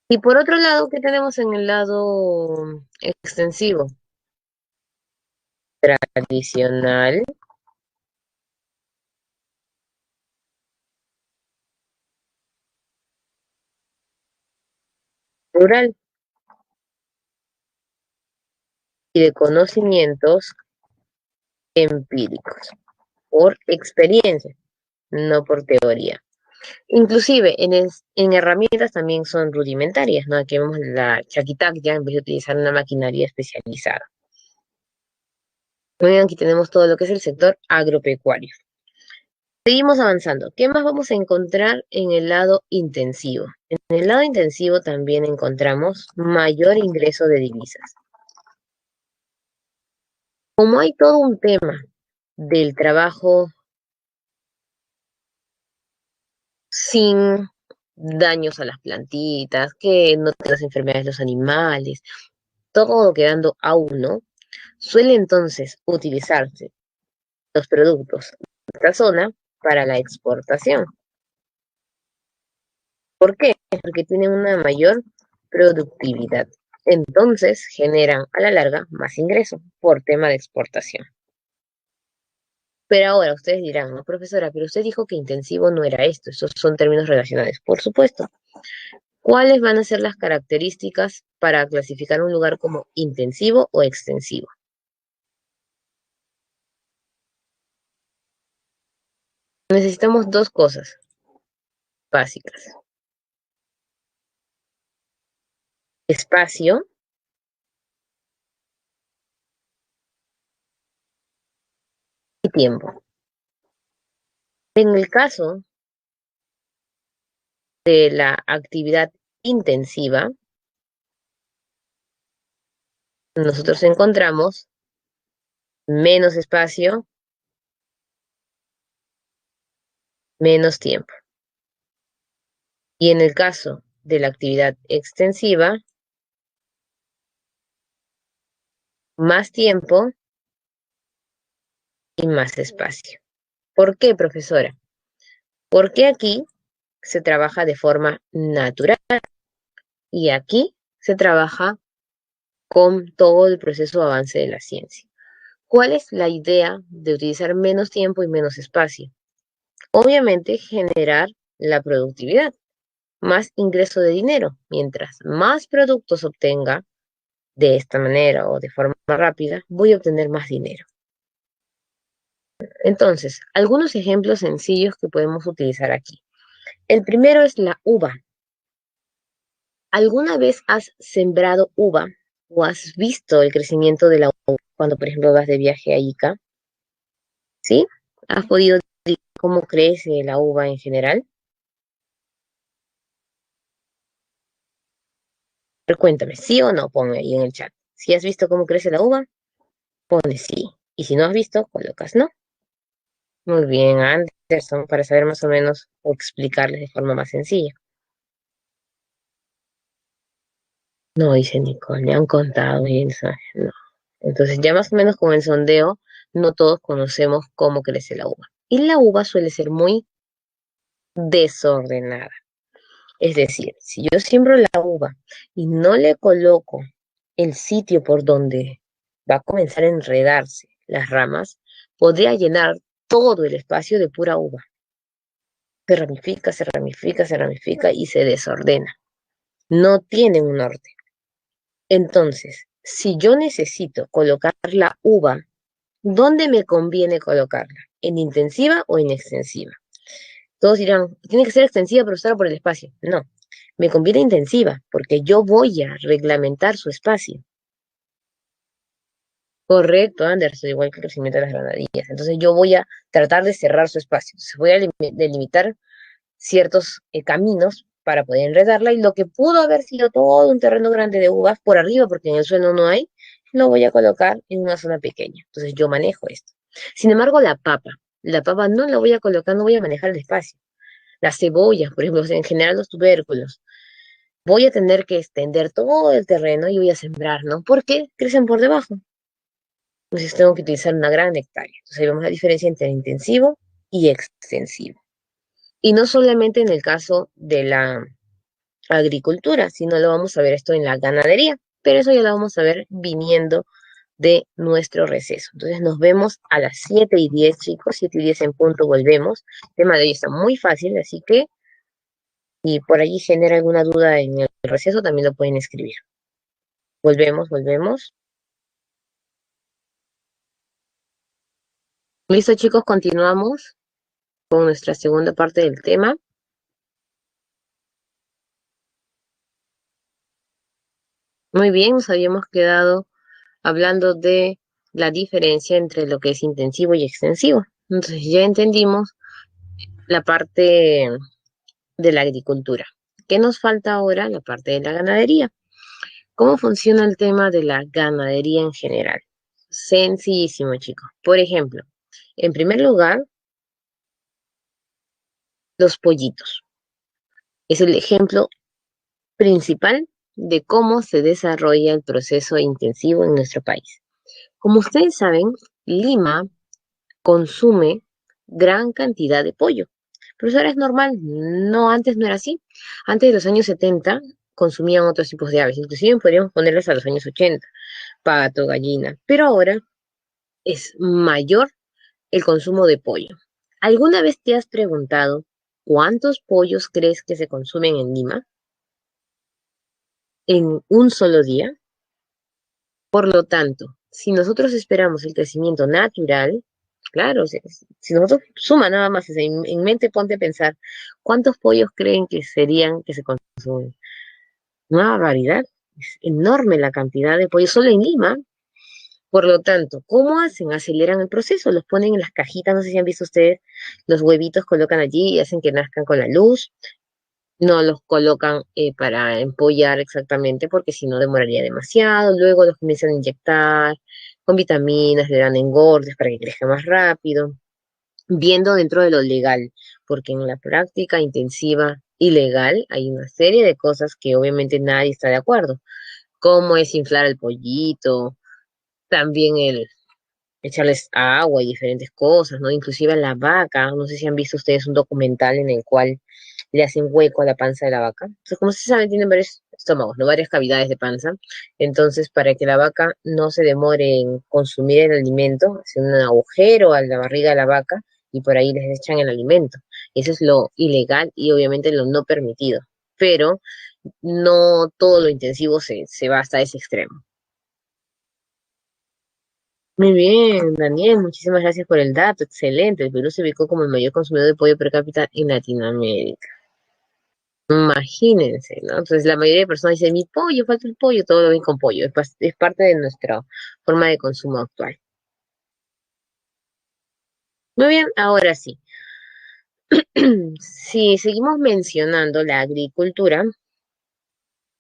Y por otro lado, ¿qué tenemos en el lado extensivo? Tradicional, rural y de conocimientos empíricos, por experiencia, no por teoría. Inclusive en herramientas también son rudimentarias, ¿no? Aquí vemos la chaquitac ya en vez de utilizar una maquinaria especializada. Muy bien, aquí tenemos todo lo que es el sector agropecuario. Seguimos avanzando. ¿Qué más vamos a encontrar en el lado intensivo? En el lado intensivo también encontramos mayor ingreso de divisas. Como hay todo un tema del trabajo sin daños a las plantitas, que no tengas enfermedades de los animales, todo quedando a uno, suele entonces utilizarse los productos de esta zona para la exportación. ¿Por qué? Porque tienen una mayor productividad. Entonces generan a la larga más ingresos por tema de exportación. Pero ahora ustedes dirán, no, profesora, pero usted dijo que intensivo no era esto, esos son términos relacionales. Por supuesto. ¿Cuáles van a ser las características para clasificar un lugar como intensivo o extensivo? Necesitamos dos cosas básicas. Espacio y tiempo. En el caso de la actividad intensiva, nosotros encontramos menos espacio, menos tiempo. Y en el caso de la actividad extensiva, más tiempo y más espacio. ¿Por qué, profesora? Porque aquí se trabaja de forma natural y aquí se trabaja con todo el proceso de avance de la ciencia. ¿Cuál es la idea de utilizar menos tiempo y menos espacio? Obviamente generar la productividad, más ingreso de dinero. Mientras más productos obtenga de esta manera o de forma rápida, voy a obtener más dinero. Entonces, algunos ejemplos sencillos que podemos utilizar aquí. El primero es la uva. ¿Alguna vez has sembrado uva o has visto el crecimiento de la uva cuando, por ejemplo, vas de viaje a Ica? ¿Sí? ¿Has podido ver cómo crece la uva en general? Pero cuéntame, ¿sí o no? Ponme ahí en el chat. Si has visto cómo crece la uva, pone sí. Y si no has visto, colocas no. Muy bien, Anderson, para saber más o menos o explicarles de forma más sencilla. No, dice Nicole, me han contado y no. Entonces, ya más o menos con el sondeo, no todos conocemos cómo crece la uva. Y la uva suele ser muy desordenada. Es decir, si yo siembro la uva y no le coloco el sitio por donde va a comenzar a enredarse las ramas, podría llenar todo el espacio de pura uva. Se ramifica, se ramifica, se ramifica y se desordena. No tiene un norte. Entonces, si yo necesito colocar la uva, ¿dónde me conviene colocarla? ¿En intensiva o en extensiva? Todos dirán, tiene que ser extensiva pero estar por el espacio. No, me conviene intensiva porque yo voy a reglamentar su espacio. Correcto, Anderson, igual que el crecimiento de las granadillas. Entonces yo voy a tratar de cerrar su espacio. Entonces voy a delimitar ciertos caminos para poder enredarla y lo que pudo haber sido todo un terreno grande de uvas por arriba, porque en el suelo no hay, lo voy a colocar en una zona pequeña. Entonces yo manejo esto. Sin embargo, la papa no la voy a colocar, no voy a manejar el espacio. Las cebollas, por ejemplo, en general los tubérculos. Voy a tener que extender todo el terreno y voy a sembrar, ¿no? Porque crecen por debajo. Entonces tengo que utilizar una gran hectárea. Entonces ahí vemos la diferencia entre intensivo y extensivo. Y no solamente en el caso de la agricultura, sino lo vamos a ver esto en la ganadería, pero eso ya lo vamos a ver viniendo de nuestro receso. Entonces nos vemos a las 7:10, chicos, 7:10 en punto volvemos. El tema de hoy está muy fácil, así que si por allí genera alguna duda en el receso, también lo pueden escribir. Volvemos. Listo, chicos, continuamos con nuestra segunda parte del tema. Muy bien, nos habíamos quedado hablando de la diferencia entre lo que es intensivo y extensivo. Entonces ya entendimos la parte de la agricultura. ¿Qué nos falta ahora? La parte de la ganadería. ¿Cómo funciona el tema de la ganadería en general? Sencillísimo, chicos. Por ejemplo, en primer lugar, los pollitos. Es el ejemplo principal de cómo se desarrolla el proceso intensivo en nuestro país. Como ustedes saben, Lima consume gran cantidad de pollo. Pero eso ahora es normal, no, antes no era así. Antes de los años 70 consumían otros tipos de aves, inclusive podríamos ponerlas a los años 80, pato, gallina, pero ahora es mayor el consumo de pollo. ¿Alguna vez te has preguntado cuántos pollos crees que se consumen en Lima en un solo día? Por lo tanto, si nosotros esperamos el crecimiento natural, claro, si nosotros suma nada más, en mente ponte a pensar, ¿cuántos pollos creen que serían que se consumen? Una barbaridad, es enorme la cantidad de pollos solo en Lima. Por lo tanto, ¿cómo hacen? Aceleran el proceso, los ponen en las cajitas, no sé si han visto ustedes, los huevitos colocan allí y hacen que nazcan con la luz, no los colocan para empollar exactamente porque si no demoraría demasiado. Luego los comienzan a inyectar con vitaminas, le dan engordes para que crezca más rápido, viendo dentro de lo legal, porque en la práctica intensiva y legal hay una serie de cosas que obviamente nadie está de acuerdo, como es inflar el pollito, también el echarles agua y diferentes cosas, ¿no? Inclusive a la vaca, no sé si han visto ustedes un documental en el cual le hacen hueco a la panza de la vaca. Entonces, como se sabe, tienen varios estómagos, ¿no? Varias cavidades de panza. Entonces, para que la vaca no se demore en consumir el alimento, hacen un agujero a la barriga de la vaca y por ahí les echan el alimento. Eso es lo ilegal y obviamente lo no permitido. Pero no todo lo intensivo se va hasta ese extremo. Muy bien, Daniel, muchísimas gracias por el dato, excelente. El Perú se ubicó como el mayor consumidor de pollo per cápita en Latinoamérica. Imagínense, ¿no? Entonces la mayoría de personas dicen, mi pollo, falta el pollo, todo lo ven con pollo, es parte de nuestra forma de consumo actual. Muy bien, ahora sí. Si seguimos mencionando la agricultura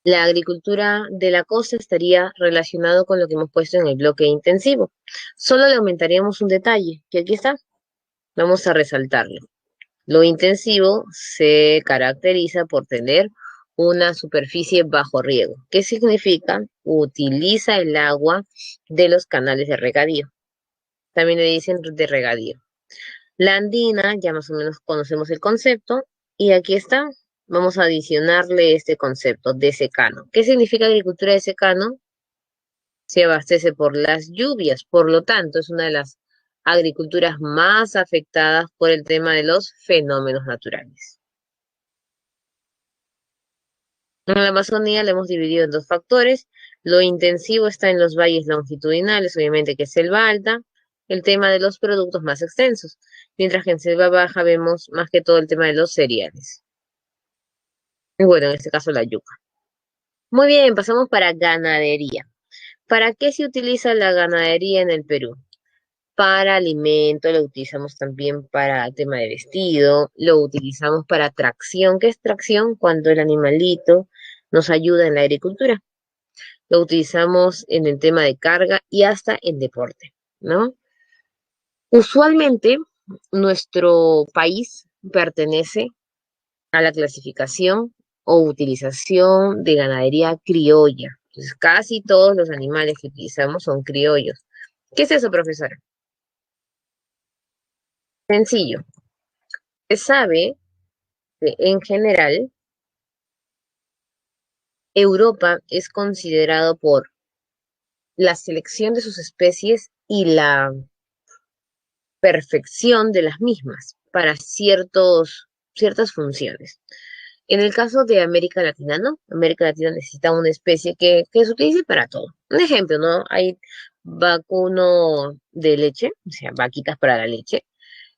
de la costa estaría relacionado con lo que hemos puesto en el bloque intensivo. Solo le aumentaríamos un detalle, que aquí está, vamos a resaltarlo. Lo intensivo se caracteriza por tener una superficie bajo riego. ¿Qué significa? Utiliza el agua de los canales de regadío. También le dicen de regadío. La andina, ya más o menos conocemos el concepto, y aquí está. Vamos a adicionarle este concepto de secano. ¿Qué significa agricultura de secano? Se abastece por las lluvias, por lo tanto, es una de las agriculturas más afectadas por el tema de los fenómenos naturales. En la Amazonía la hemos dividido en dos factores. Lo intensivo está en los valles longitudinales, obviamente que es selva alta, el tema de los productos más extensos, mientras que en selva baja vemos más que todo el tema de los cereales. Y bueno, en este caso la yuca. Muy bien, pasamos para ganadería. ¿Para qué se utiliza la ganadería en el Perú? Para alimento, lo utilizamos también para tema de vestido, lo utilizamos para tracción. ¿Qué es tracción? Cuando el animalito nos ayuda en la agricultura. Lo utilizamos en el tema de carga y hasta en deporte, ¿no? Usualmente nuestro país pertenece a la clasificación o utilización de ganadería criolla. Entonces, casi todos los animales que utilizamos son criollos. ¿Qué es eso, profesora? Sencillo. Se sabe que en general Europa es considerado por la selección de sus especies y la perfección de las mismas para ciertas funciones. En el caso de América Latina, no. América Latina necesita una especie que se utilice para todo. Un ejemplo, ¿no? Hay vacuno de leche, o sea, vaquitas para la leche,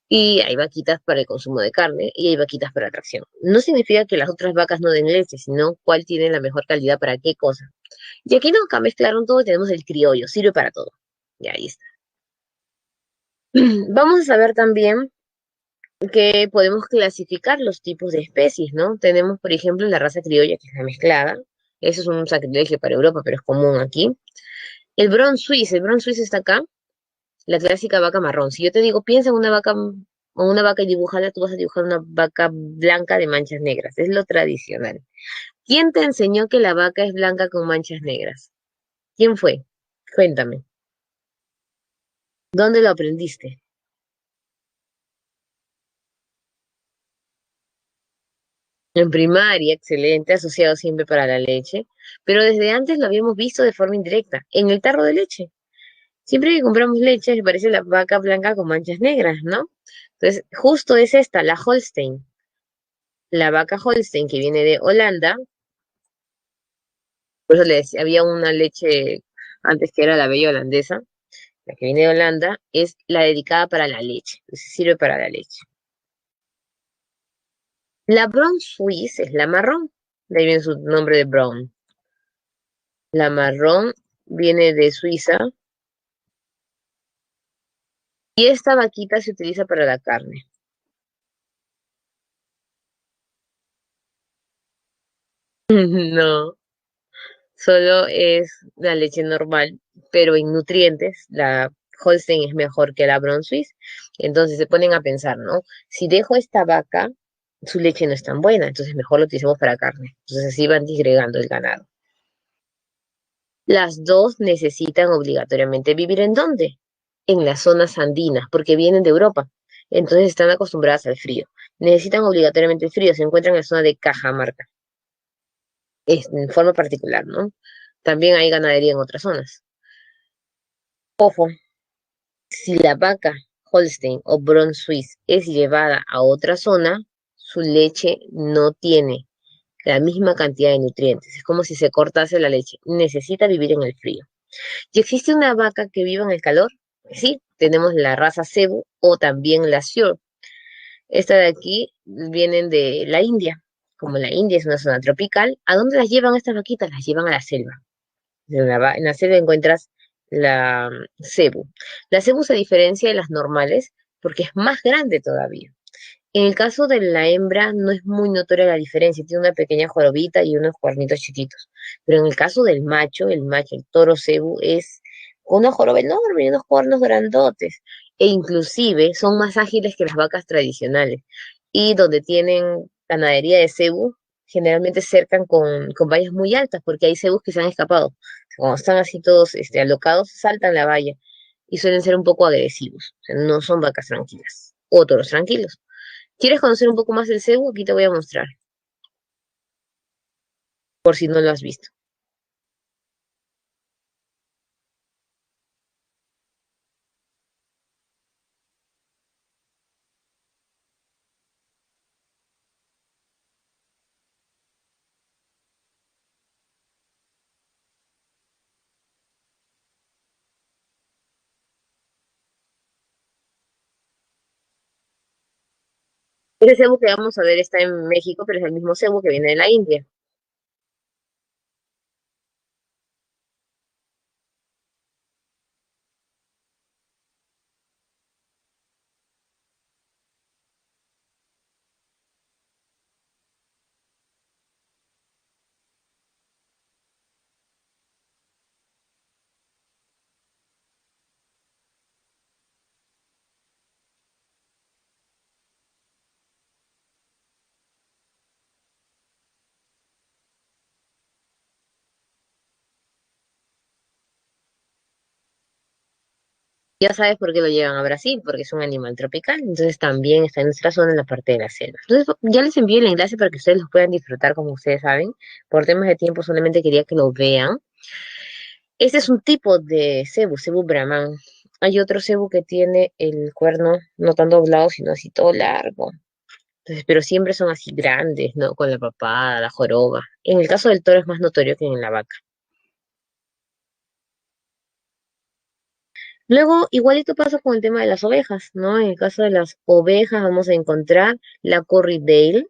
y hay vaquitas para el consumo de carne, y hay vaquitas para tracción. No significa que las otras vacas no den leche, sino cuál tiene la mejor calidad para qué cosa. Y aquí no, acá mezclaron todo y tenemos el criollo, sirve para todo. Y ahí está. Vamos a saber también que podemos clasificar los tipos de especies, ¿no? Tenemos, por ejemplo, la raza criolla, que es la mezclada. Eso es un sacrilegio para Europa, pero es común aquí. El Bron Suisse está acá, la clásica vaca marrón. Si yo te digo, piensa en una vaca o una vaca y dibújala, tú vas a dibujar una vaca blanca de manchas negras. Es lo tradicional. ¿Quién te enseñó que la vaca es blanca con manchas negras? ¿Quién fue? Cuéntame. ¿Dónde lo aprendiste? En primaria, excelente, asociado siempre para la leche, pero desde antes lo habíamos visto de forma indirecta, en el tarro de leche. Siempre que compramos leche, aparece la vaca blanca con manchas negras, ¿no? Entonces, justo es esta, la Holstein. La vaca Holstein que viene de Holanda, por eso le decía, había una leche antes que era la bella holandesa, la que viene de Holanda, es la dedicada para la leche, entonces sirve para la leche. La Brown Swiss es la marrón, de ahí viene su nombre de Brown. La marrón viene de Suiza y esta vaquita se utiliza para la carne. No, solo es la leche normal, pero en nutrientes la Holstein es mejor que la Brown Swiss. Entonces se ponen a pensar, ¿no? Si dejo esta vaca, su leche no es tan buena, entonces mejor lo utilizamos para carne. Entonces así van disgregando el ganado. Las dos necesitan obligatoriamente vivir ¿en dónde? En las zonas andinas, porque vienen de Europa. Entonces están acostumbradas al frío. Necesitan obligatoriamente el frío. Se encuentran en la zona de Cajamarca, es en forma particular, ¿no? También hay ganadería en otras zonas. Ojo, si la vaca Holstein o Bron Swiss es llevada a otra zona, su leche no tiene la misma cantidad de nutrientes. Es como si se cortase la leche. Necesita vivir en el frío. ¿Y existe una vaca que viva en el calor? Sí, tenemos la raza Cebu o también la Sure. Esta de aquí vienen de la India. Como la India es una zona tropical, ¿a dónde las llevan estas vaquitas? Las llevan a la selva. En la selva encuentras la cebu. La cebu se diferencia de las normales porque es más grande todavía. En el caso de la hembra no es muy notoria la diferencia, tiene una pequeña jorobita y unos cuernitos chiquitos. Pero en el caso del macho, el toro cebu, es una joroba enorme y unos cuernos grandotes. E inclusive son más ágiles que las vacas tradicionales. Y donde tienen ganadería de cebu, generalmente cercan con vallas muy altas, porque hay cebús que se han escapado. Cuando están así todos alocados, saltan la valla y suelen ser un poco agresivos. O sea, no son vacas tranquilas o toros tranquilos. ¿Quieres conocer un poco más del Cebu? Aquí te voy a mostrar, por si no lo has visto. Ese Cebu que vamos a ver está en México, pero es el mismo Cebu que viene de la India. Ya sabes por qué lo llevan a Brasil, porque es un animal tropical, entonces también está en nuestra zona en la parte de la selva. Entonces ya les envío el enlace para que ustedes los puedan disfrutar como ustedes saben. Por temas de tiempo solamente quería que lo vean. Este es un tipo de cebú, cebú brahman. Hay otro cebú que tiene el cuerno no tan doblado, sino así todo largo. Entonces, pero siempre son así grandes, ¿no? Con la papada, la joroba. En el caso del toro es más notorio que en la vaca. Luego, igualito pasa con el tema de las ovejas, ¿no? En el caso de las ovejas vamos a encontrar la Corriedale.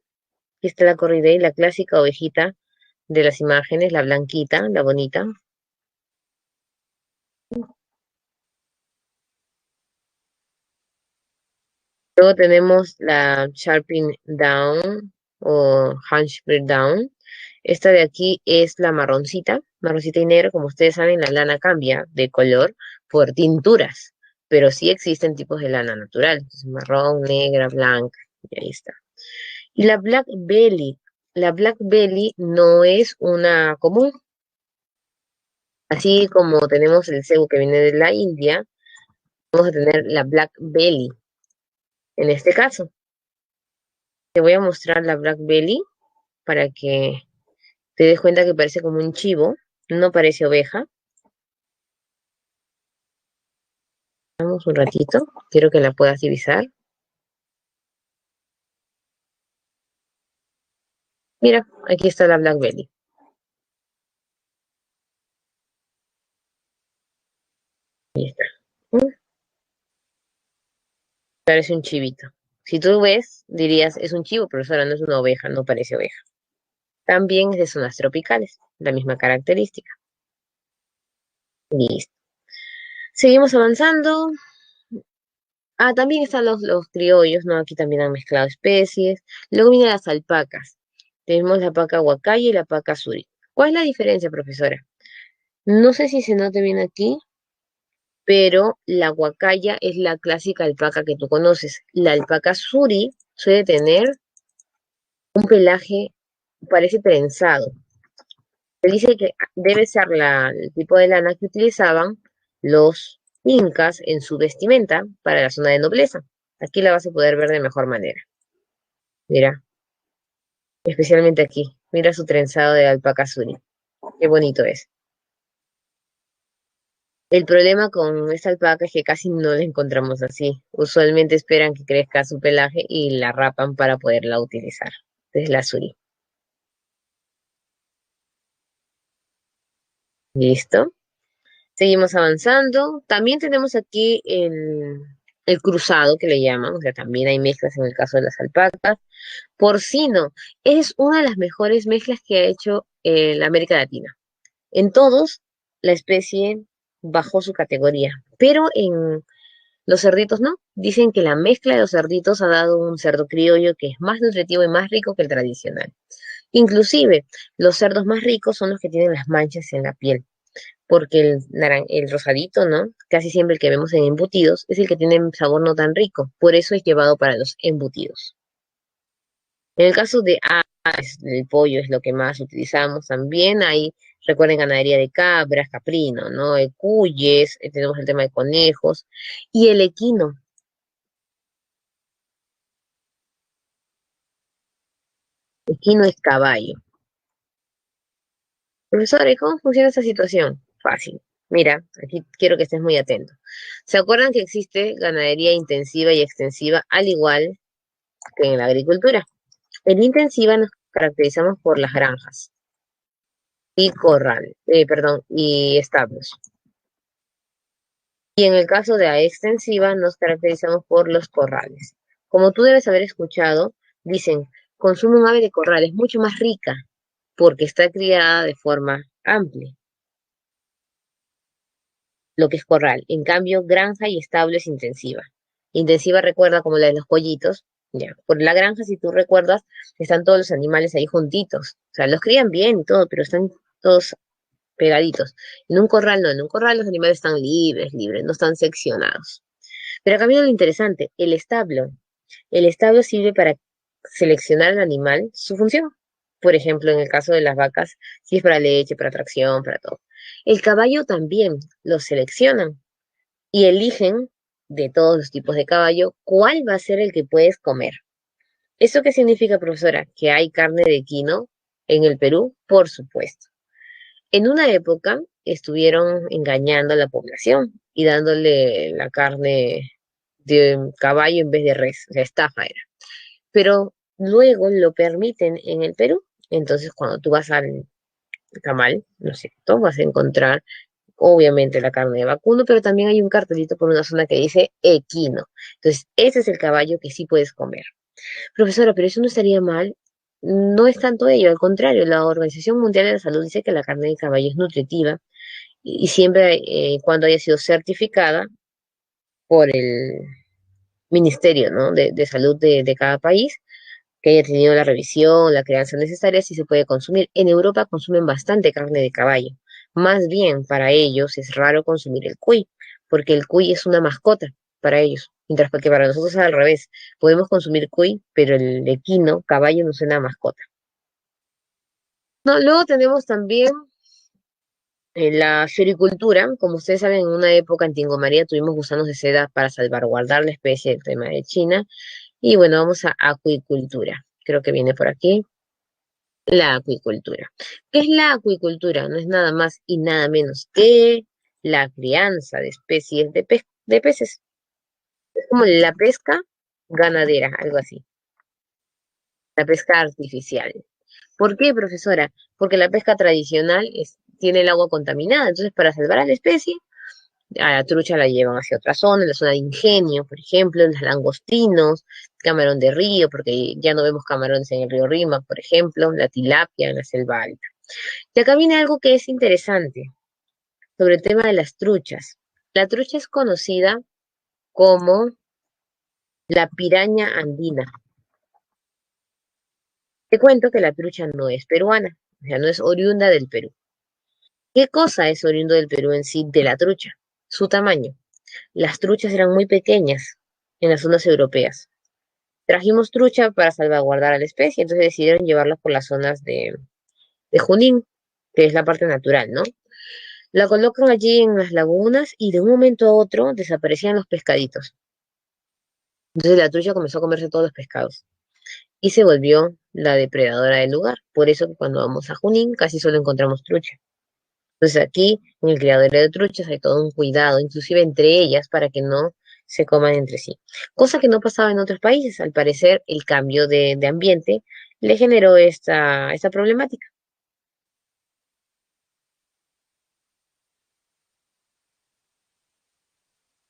Aquí está la Corriedale, la clásica ovejita de las imágenes, la blanquita, la bonita. Luego tenemos la Sharping Down o Hunchback Down. Esta de aquí es la marroncita, marroncita y negra. Como ustedes saben, la lana cambia de color por tinturas, pero sí existen tipos de lana natural. Entonces, marrón, negra, blanca, y ahí está. Y la Black Belly no es una común, así como tenemos el cebo que viene de la India, vamos a tener la Black Belly. En este caso, te voy a mostrar la Black Belly para que te des cuenta que parece como un chivo, no parece oveja. Vamos un ratito, quiero que la puedas divisar. Mira, aquí está la Black Belly. Ahí está. ¿Mm? Parece un chivito. Si tú ves, dirías, es un chivo, pero eso ahora no es una oveja, no parece oveja. También es de zonas tropicales, la misma característica. Listo. Seguimos avanzando. Ah, también están los criollos, ¿no? Aquí también han mezclado especies. Luego vienen las alpacas. Tenemos la alpaca huacaya y la alpaca suri. ¿Cuál es la diferencia, profesora? No sé si se note bien aquí, pero la huacaya es la clásica alpaca que tú conoces. La alpaca suri suele tener un pelaje, parece trenzado. Se dice que debe ser el tipo de lana que utilizaban los incas en su vestimenta para la zona de nobleza. Aquí la vas a poder ver de mejor manera. Mira, especialmente aquí. Mira su trenzado de alpaca suri. Qué bonito es. El problema con esta alpaca es que casi no la encontramos así. Usualmente esperan que crezca su pelaje y la rapan para poderla utilizar. Es la suri. ¿Listo? Seguimos avanzando. También tenemos aquí el cruzado que le llaman, o sea, también hay mezclas en el caso de las alpacas. Porcino es una de las mejores mezclas que ha hecho la América Latina. En todos, la especie bajó su categoría, pero en los cerditos no. Dicen que la mezcla de los cerditos ha dado un cerdo criollo que es más nutritivo y más rico que el tradicional. Inclusive, los cerdos más ricos son los que tienen las manchas en la piel porque el rosadito, ¿no? Casi siempre el que vemos en embutidos es el que tiene un sabor no tan rico, por eso es llevado para los embutidos. En el caso de aves, el pollo es lo que más utilizamos también, hay, recuerden, ganadería de cabras, caprino, ¿no? Cuyes, tenemos el tema de conejos, y el equino es caballo. Profesor, ¿y cómo funciona esta situación? Fácil. Mira, aquí quiero que estés muy atento. ¿Se acuerdan que existe ganadería intensiva y extensiva al igual que en la agricultura? En intensiva nos caracterizamos por las granjas y perdón, y establos. Y en el caso de la extensiva nos caracterizamos por los corrales. Como tú debes haber escuchado, dicen, consume un ave de corral, es mucho más rica porque está criada de forma amplia, lo que es corral. En cambio, granja y establo es intensiva. Intensiva recuerda como la de los pollitos, ya. Por la granja, si tú recuerdas, están todos los animales ahí juntitos. O sea, los crían bien y todo, pero están todos pegaditos. En un corral no, en un corral los animales están libres, libres, no están seccionados. Pero acá viene lo interesante, el establo. El establo sirve para seleccionar al animal su función. Por ejemplo, en el caso de las vacas, si es para leche, para tracción, para todo. El caballo también lo seleccionan y eligen de todos los tipos de caballo cuál va a ser el que puedes comer. ¿Eso qué significa, profesora? ¿Que hay carne de equino en el Perú? Por supuesto. En una época estuvieron engañando a la población y dándole la carne de caballo en vez de res, o sea, estafa era. Pero luego lo permiten en el Perú. Entonces, cuando tú vas al tamal, ¿no es cierto? Vas a encontrar, obviamente, la carne de vacuno, pero también hay un cartelito por una zona que dice equino. Entonces, ese es el caballo que sí puedes comer. Profesora, pero eso no estaría mal. No es tanto ello, al contrario, la Organización Mundial de la Salud dice que la carne de caballo es nutritiva y siempre cuando haya sido certificada por el Ministerio, ¿no? de Salud de cada país, que haya tenido la revisión, la crianza necesaria, sí se puede consumir. En Europa consumen bastante carne de caballo. Más bien, para ellos es raro consumir el cuy, porque el cuy es una mascota para ellos. Mientras que para nosotros es al revés. Podemos consumir cuy, pero el equino, caballo, no es una mascota. No, luego tenemos también la floricultura. Como ustedes saben, en una época en Tingo María tuvimos gusanos de seda para salvaguardar la especie del tema de China. Y bueno, vamos a acuicultura. Creo que viene por aquí. La acuicultura. ¿Qué es la acuicultura? No es nada más y nada menos que la crianza de especies de peces. Es como la pesca ganadera, algo así. La pesca artificial. ¿Por qué, profesora? Porque la pesca tradicional tiene el agua contaminada. Entonces, para salvar a la especie, a la trucha la llevan hacia otra zona, en la zona de Ingenio, por ejemplo, en los langostinos, camarón de río, porque ya no vemos camarones en el río Rima, por ejemplo, la tilapia en la selva alta. Y acá viene algo que es interesante sobre el tema de las truchas. La trucha es conocida como la piraña andina. Te cuento que la trucha no es peruana, o sea, no es oriunda del Perú. ¿Qué cosa es oriundo del Perú en sí de la trucha? Su tamaño. Las truchas eran muy pequeñas en las zonas europeas. Trajimos trucha para salvaguardar a la especie, entonces decidieron llevarlas por las zonas de Junín, que es la parte natural, ¿no? La colocan allí en las lagunas y de un momento a otro desaparecían los pescaditos. Entonces la trucha comenzó a comerse todos los pescados y se volvió la depredadora del lugar. Por eso que cuando vamos a Junín casi solo encontramos trucha. Entonces aquí en el criadero de truchas hay todo un cuidado, inclusive entre ellas, para que no se coman entre sí. Cosa que no pasaba en otros países. Al parecer el cambio de ambiente le generó esta problemática.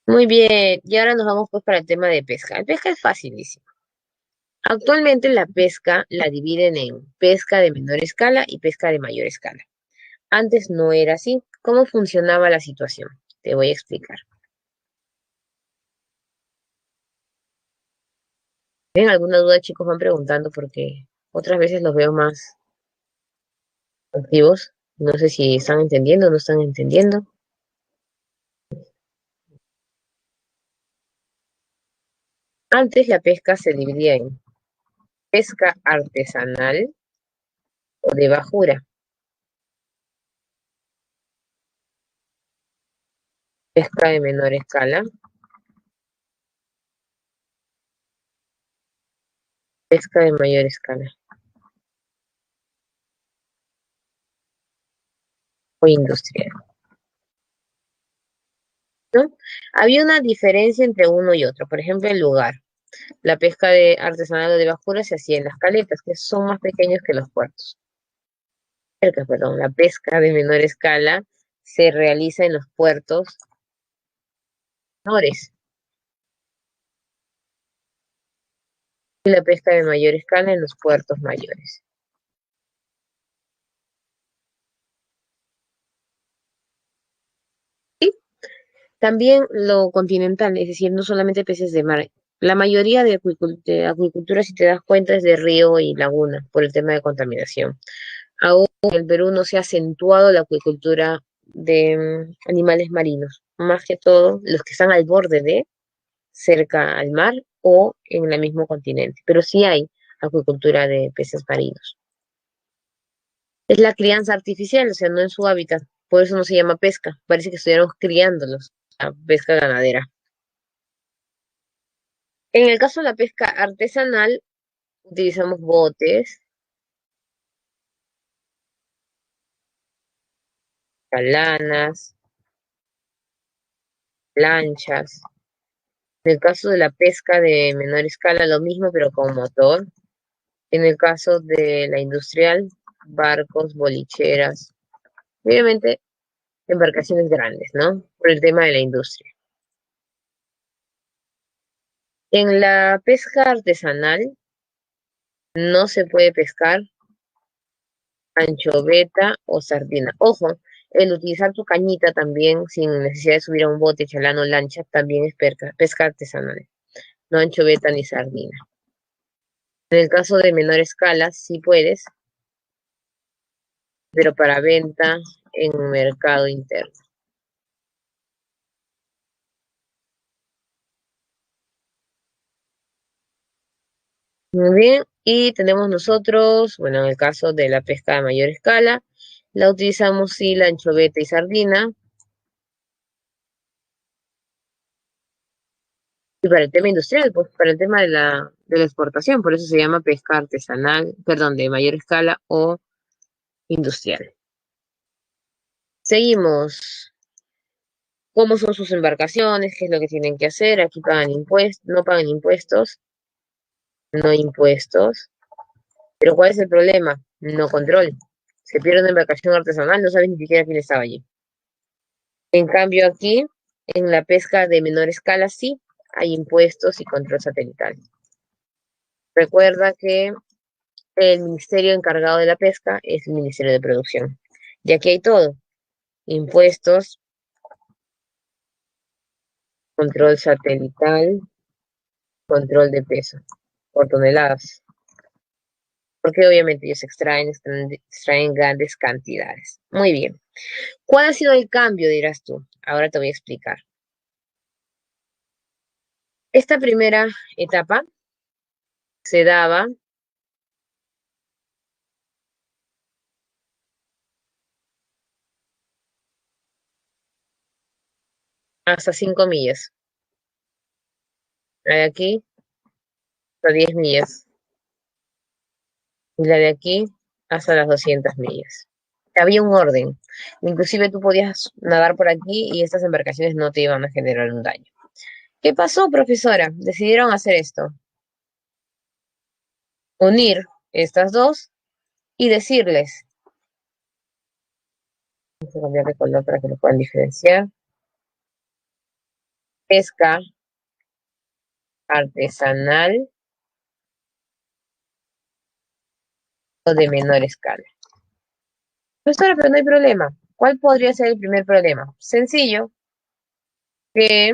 Muy bien, y ahora nos vamos pues para el tema de pesca. La pesca es facilísimo. Actualmente la pesca la dividen en pesca de menor escala y pesca de mayor escala. Antes no era así. ¿Cómo funcionaba la situación? Te voy a explicar. ¿Tienen alguna duda, chicos? Van preguntando porque otras veces los veo más activos. No sé si están entendiendo o no están entendiendo. Antes la pesca se dividía en pesca artesanal o de bajura, pesca de menor escala, pesca de mayor escala o industrial, ¿no? Había una diferencia entre uno y otro. Por ejemplo, el lugar. La pesca de artesanal o de bajura se hacía en las caletas, que son más pequeños que los puertos. Cercas, perdón. La pesca de menor escala se realiza en los puertos menores y la pesca de mayor escala en los puertos mayores. Y también lo continental, es decir, no solamente peces de mar. La mayoría de acuicultura, si te das cuenta, es de río y laguna por el tema de contaminación. Aún en el Perú no se ha acentuado la acuicultura de animales marinos, más que todo los que están al borde de, cerca al mar o en el mismo continente, pero sí hay acuicultura de peces marinos. Es la crianza artificial, o sea, no en su hábitat, por eso no se llama pesca, parece que estuviéramos criándolos. la pesca ganadera. En el caso de la pesca artesanal, utilizamos botes, chalanas, lanchas. En el caso de la pesca de menor escala, lo mismo, pero con motor. En el caso de la industrial, barcos, bolicheras. Obviamente, embarcaciones grandes, ¿no? Por el tema de la industria. En la pesca artesanal no se puede pescar anchoveta o sardina. Ojo, el utilizar tu cañita también, sin necesidad de subir a un bote, chalán o lancha, también es pesca artesanal, no anchoveta ni sardina. En el caso de menor escala, sí puedes, pero para venta en mercado interno. Muy bien, y tenemos nosotros, bueno, en el caso de la pesca de mayor escala, la utilizamos sí la anchoveta y sardina. Y para el tema industrial, pues para el tema de la exportación, por eso se llama pesca artesanal, perdón, de mayor escala o industrial. Seguimos. ¿Cómo son sus embarcaciones? ¿Qué es lo que tienen que hacer? Aquí pagan impuestos, no pagan impuestos, no impuestos. Pero ¿cuál es el problema? No control. Se pierde una embarcación artesanal, no sabes ni siquiera quién estaba allí. En cambio aquí, en la pesca de menor escala, sí, hay impuestos y control satelital. Recuerda que el ministerio encargado de la pesca es el Ministerio de Producción. Y aquí hay todo, impuestos, control satelital, control de peso por toneladas, porque obviamente ellos extraen grandes cantidades. Muy bien. ¿Cuál ha sido el cambio, dirás tú? Ahora te voy a explicar. Esta primera etapa se daba hasta 5 millas. La de aquí hasta 10 millas. Y la de aquí hasta las 200 millas. Había un orden. Inclusive tú podías nadar por aquí y estas embarcaciones no te iban a generar un daño. ¿Qué pasó, profesora? Decidieron hacer esto. Unir estas dos y decirles, vamos a cambiar de color para que lo puedan diferenciar, pesca artesanal o de menor escala. Profesora, pero no hay problema. ¿Cuál podría ser el primer problema? Sencillo, que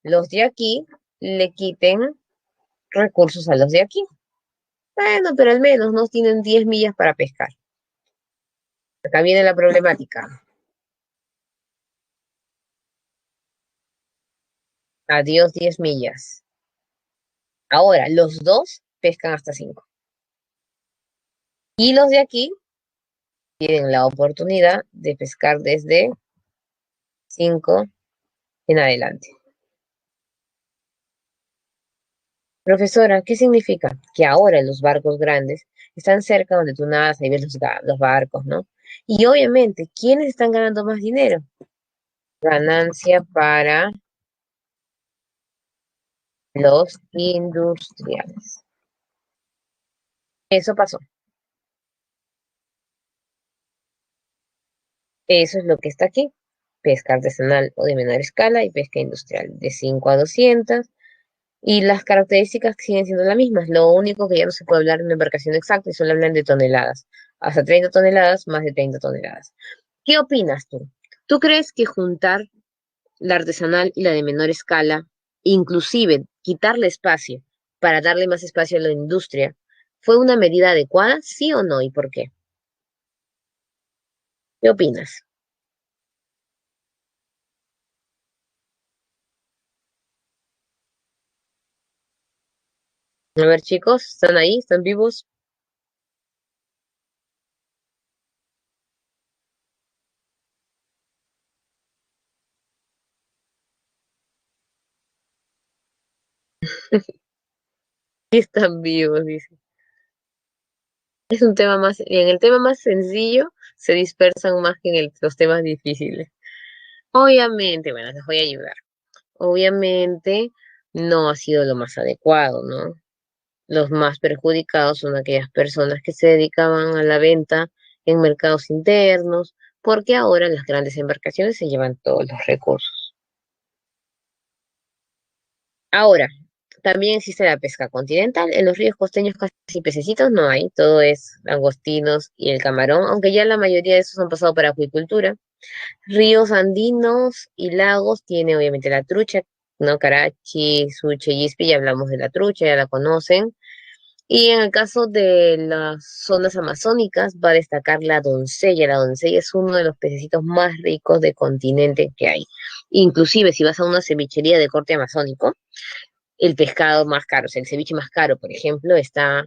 los de aquí le quiten recursos a los de aquí. Bueno, pero al menos no tienen 10 millas para pescar. Acá viene la problemática. Adiós 10 millas. Ahora, los dos pescan hasta 5. Y los de aquí tienen la oportunidad de pescar desde 5 en adelante. Profesora, ¿qué significa? Que ahora los barcos grandes están cerca donde tú nadas, ahí ves los barcos, ¿no? Y obviamente, ¿quiénes están ganando más dinero? Ganancia para los industriales. Eso pasó. Eso es lo que está aquí. Pesca artesanal o de menor escala y pesca industrial de 5 a 200. Y las características siguen siendo las mismas. Lo único que ya no se puede hablar de una embarcación exacta y solo hablan de toneladas. Hasta 30 toneladas, más de 30 toneladas. ¿Qué opinas tú? ¿Tú crees que juntar la artesanal y la de menor escala, inclusive quitarle espacio para darle más espacio a la industria, fue una medida adecuada, sí o no, y por qué? ¿Qué opinas? A ver, chicos, ¿están ahí? ¿Están vivos? Sí están vivos, dice. Es un tema más, en el tema más sencillo se dispersan más que en los temas difíciles. Obviamente, bueno, les voy a ayudar. Obviamente no ha sido lo más adecuado, ¿no? Los más perjudicados son aquellas personas que se dedicaban a la venta en mercados internos, porque ahora las grandes embarcaciones se llevan todos los recursos. Ahora, también existe la pesca continental. En los ríos costeños casi pececitos no hay, todo es langostinos y el camarón, aunque ya la mayoría de esos han pasado para acuicultura. Ríos andinos y lagos tiene obviamente la trucha, ¿no? Carachi, Suche y Ispi, ya hablamos de la trucha, ya la conocen. Y en el caso de las zonas amazónicas va a destacar la doncella. La doncella es uno de los pececitos más ricos de continente que hay. Inclusive si vas a una cevichería de corte amazónico, el pescado más caro, o sea, el ceviche más caro, por ejemplo, está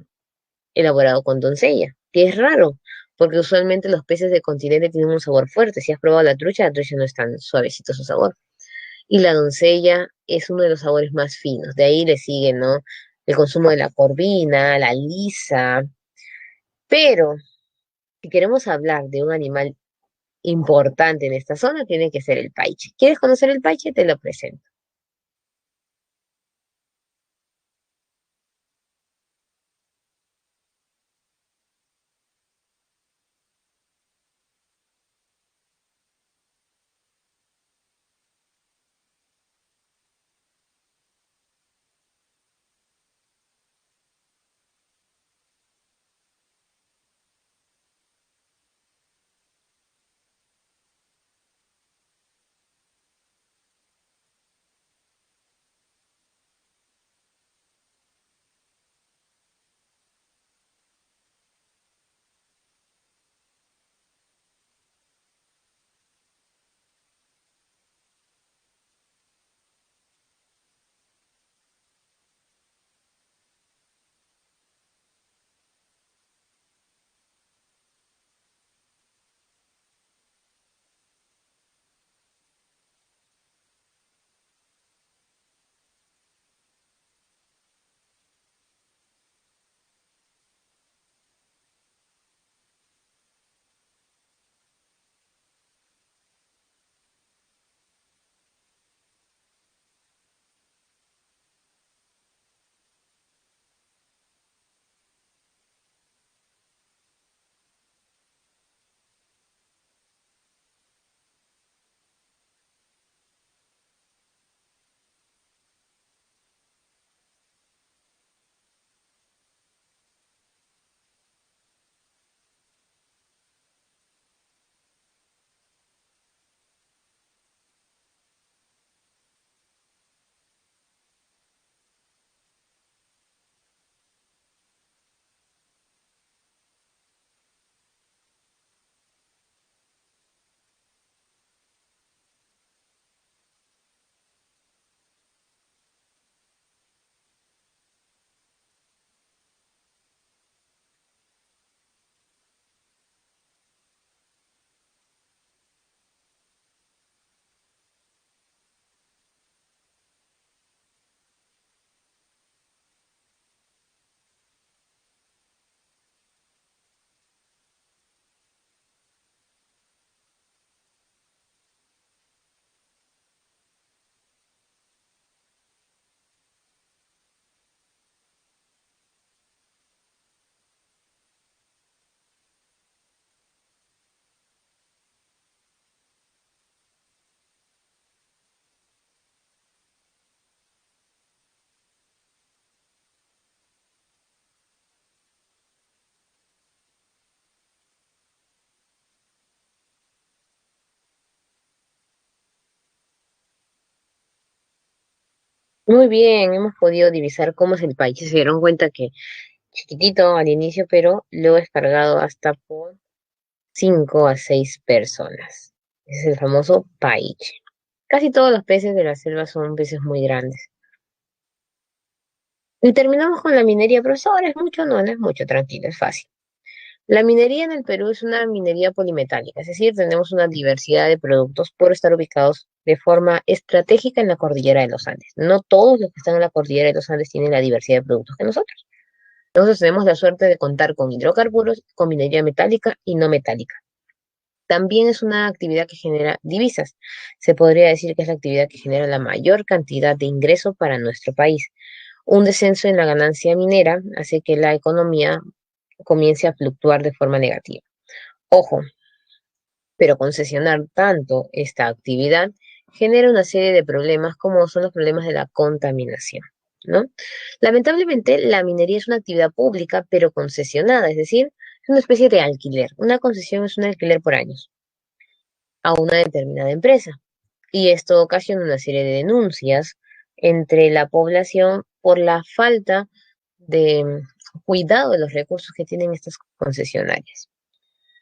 elaborado con doncella, que es raro, porque usualmente los peces de continente tienen un sabor fuerte. Si has probado la trucha no es tan suavecito su sabor. Y la doncella es uno de los sabores más finos. De ahí le sigue, ¿no? El consumo de la corvina, la lisa. Pero si queremos hablar de un animal importante en esta zona, tiene que ser el paiche. ¿Quieres conocer el paiche? Te lo presento. Muy bien, hemos podido divisar cómo es el paiche. Se dieron cuenta que chiquitito al inicio, pero luego es cargado hasta por 5 a 6 personas. Ese es el famoso paiche. Casi todos los peces de la selva son peces muy grandes. Y terminamos con la minería, profesor. ¿Es mucho? No, no es mucho, tranquilo, es fácil. La minería en el Perú es una minería polimetálica, es decir, tenemos una diversidad de productos por estar ubicados de forma estratégica en la cordillera de los Andes. No todos los que están en la cordillera de los Andes tienen la diversidad de productos que nosotros. Nosotros tenemos la suerte de contar con hidrocarburos, con minería metálica y no metálica. También es una actividad que genera divisas. Se podría decir que es la actividad que genera la mayor cantidad de ingreso para nuestro país. Un descenso en la ganancia minera hace que la economía comience a fluctuar de forma negativa. Ojo, pero concesionar tanto esta actividad genera una serie de problemas como son los problemas de la contaminación, ¿no? Lamentablemente, la minería es una actividad pública, pero concesionada, es decir, es una especie de alquiler. Una concesión es un alquiler por años a una determinada empresa. Y esto ocasiona una serie de denuncias entre la población por la falta de cuidado de los recursos que tienen estas concesionarias.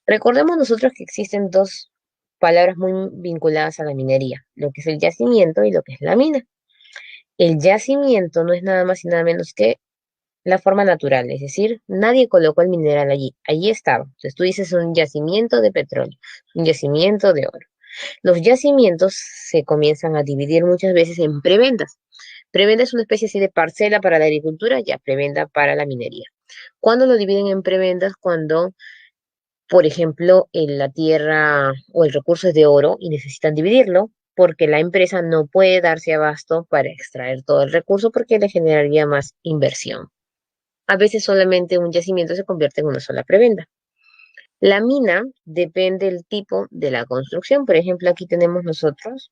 Recordemos nosotros que existen dos palabras muy vinculadas a la minería, lo que es el yacimiento y lo que es la mina. El yacimiento no es nada más y nada menos que la forma natural, es decir, nadie colocó el mineral allí, allí estaba. Entonces tú dices un yacimiento de petróleo, un yacimiento de oro. Los yacimientos se comienzan a dividir muchas veces en prebendas. Preventa es una especie así de parcela para la agricultura, ya preventa para la minería. ¿Cuándo lo dividen en prebendas? Cuando, por ejemplo, en la tierra o el recurso es de oro y necesitan dividirlo porque la empresa no puede darse abasto para extraer todo el recurso porque le generaría más inversión. A veces solamente un yacimiento se convierte en una sola prebenda. La mina depende del tipo de la construcción. Por ejemplo, aquí tenemos nosotros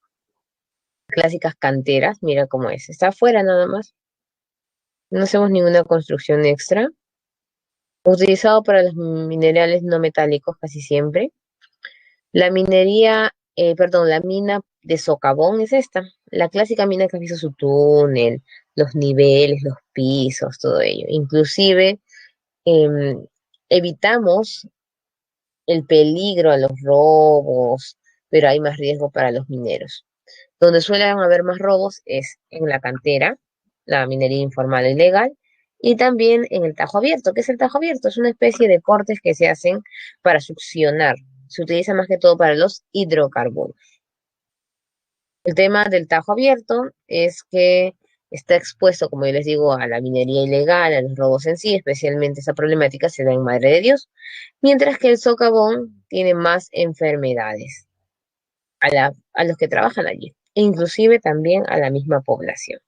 clásicas canteras, mira cómo es. Está afuera nada más. No hacemos ninguna construcción extra. Utilizado para los minerales no metálicos casi siempre. La minería, perdón, la mina de socavón es esta. La clásica mina que hizo su túnel, los niveles, los pisos, todo ello. Inclusive em, evitamos el peligro a los robos, pero hay más riesgo para los mineros. Donde suelen haber más robos es en la cantera, la minería informal e ilegal, y también en el tajo abierto. ¿Qué es el tajo abierto? Es una especie de cortes que se hacen para succionar. Se utiliza más que todo para los hidrocarburos. El tema del tajo abierto es que está expuesto, como yo les digo, a la minería ilegal, a los robos en sí, especialmente esa problemática se da en Madre de Dios, mientras que el socavón tiene más enfermedades a los que trabajan allí, e inclusive también a la misma población.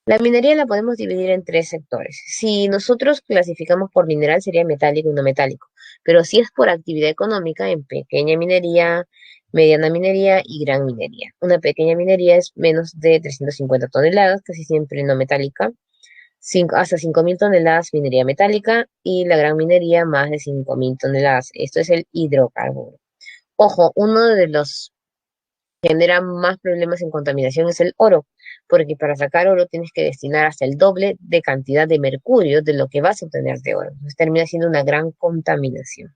La minería la podemos dividir en tres sectores. Si nosotros clasificamos por mineral sería metálico y no metálico, pero si es por actividad económica, en pequeña minería, mediana minería y gran minería. Una pequeña minería es menos de 350 toneladas, casi siempre no metálica, hasta 5.000 toneladas minería metálica y la gran minería más de 5.000 toneladas. Esto es el hidrocarburo. Ojo, uno de los genera más problemas en contaminación es el oro, porque para sacar oro tienes que destinar hasta el doble de cantidad de mercurio de lo que vas a obtener de oro. Entonces termina siendo una gran contaminación.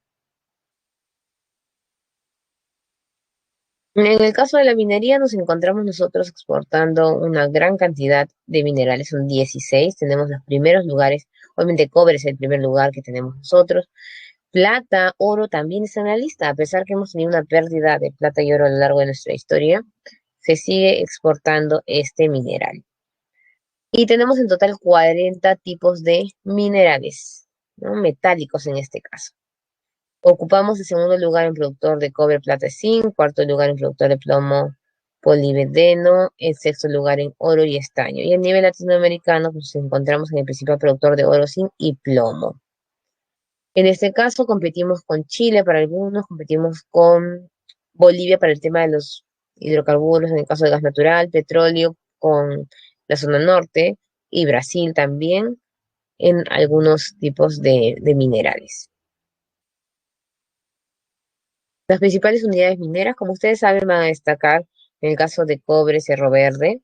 En el caso de la minería nos encontramos nosotros exportando una gran cantidad de minerales, son 16, tenemos los primeros lugares, obviamente cobre es el primer lugar que tenemos nosotros, plata, oro también está en la lista, a pesar que hemos tenido una pérdida de plata y oro a lo largo de nuestra historia, se sigue exportando este mineral. Y tenemos en total 40 tipos de minerales, ¿no? Metálicos en este caso. Ocupamos el segundo lugar en productor de cobre, plata y zinc, cuarto lugar en productor de plomo, polibdeno, el sexto lugar en oro y estaño. Y a nivel latinoamericano, pues nos encontramos en el principal productor de oro, zinc y plomo. En este caso competimos con Chile para algunos, competimos con Bolivia para el tema de los hidrocarburos, en el caso de gas natural, petróleo, con la zona norte y Brasil también en algunos tipos de minerales. Las principales unidades mineras, como ustedes saben, van a destacar en el caso de cobre, Cerro Verde.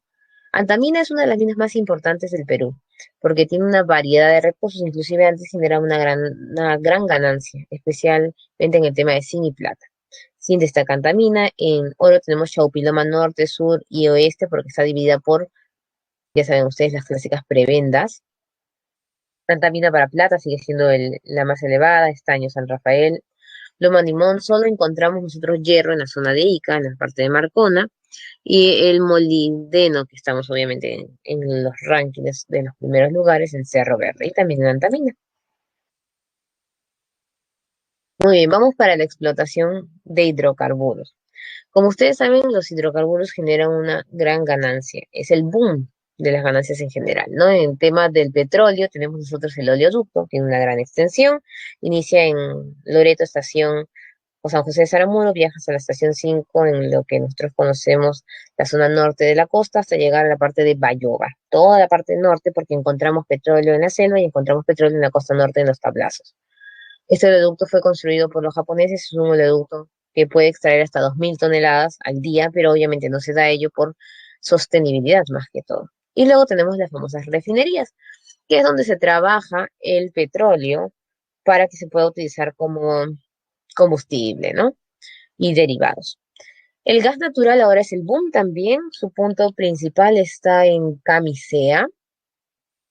Antamina es una de las minas más importantes del Perú, porque tiene una variedad de recursos, inclusive antes generaba una gran ganancia, especialmente en el tema de zinc y plata. Sin destaca Antamina, en oro tenemos Chaupiloma norte, sur y oeste, porque está dividida por, ya saben ustedes, las clásicas prebendas. Santa Mina para Plata sigue siendo la más elevada, Estaño, San Rafael, Loma Limón, solo encontramos nosotros hierro en la zona de Ica, en la parte de Marcona, y el molibdeno, que estamos obviamente en los rankings de los primeros lugares, en Cerro Verde y también en Antamina. Muy bien, vamos para la explotación de hidrocarburos. Como ustedes saben, los hidrocarburos generan una gran ganancia. Es el boom de las ganancias en general, ¿no? En temas del petróleo tenemos nosotros el oleoducto, que tiene una gran extensión. Inicia en Loreto, estación o San José de Saramuro, viaja hasta la estación 5 en lo que nosotros conocemos la zona norte de la costa hasta llegar a la parte de Bayova. Toda la parte norte porque encontramos petróleo en la selva y encontramos petróleo en la costa norte en los tablazos. Este oleoducto fue construido por los japoneses, es un oleoducto que puede extraer hasta 2.000 toneladas al día, pero obviamente no se da ello por sostenibilidad más que todo. Y luego tenemos las famosas refinerías, que es donde se trabaja el petróleo para que se pueda utilizar como combustible, ¿no? Y derivados. El gas natural ahora es el boom también. Su punto principal está en Camisea,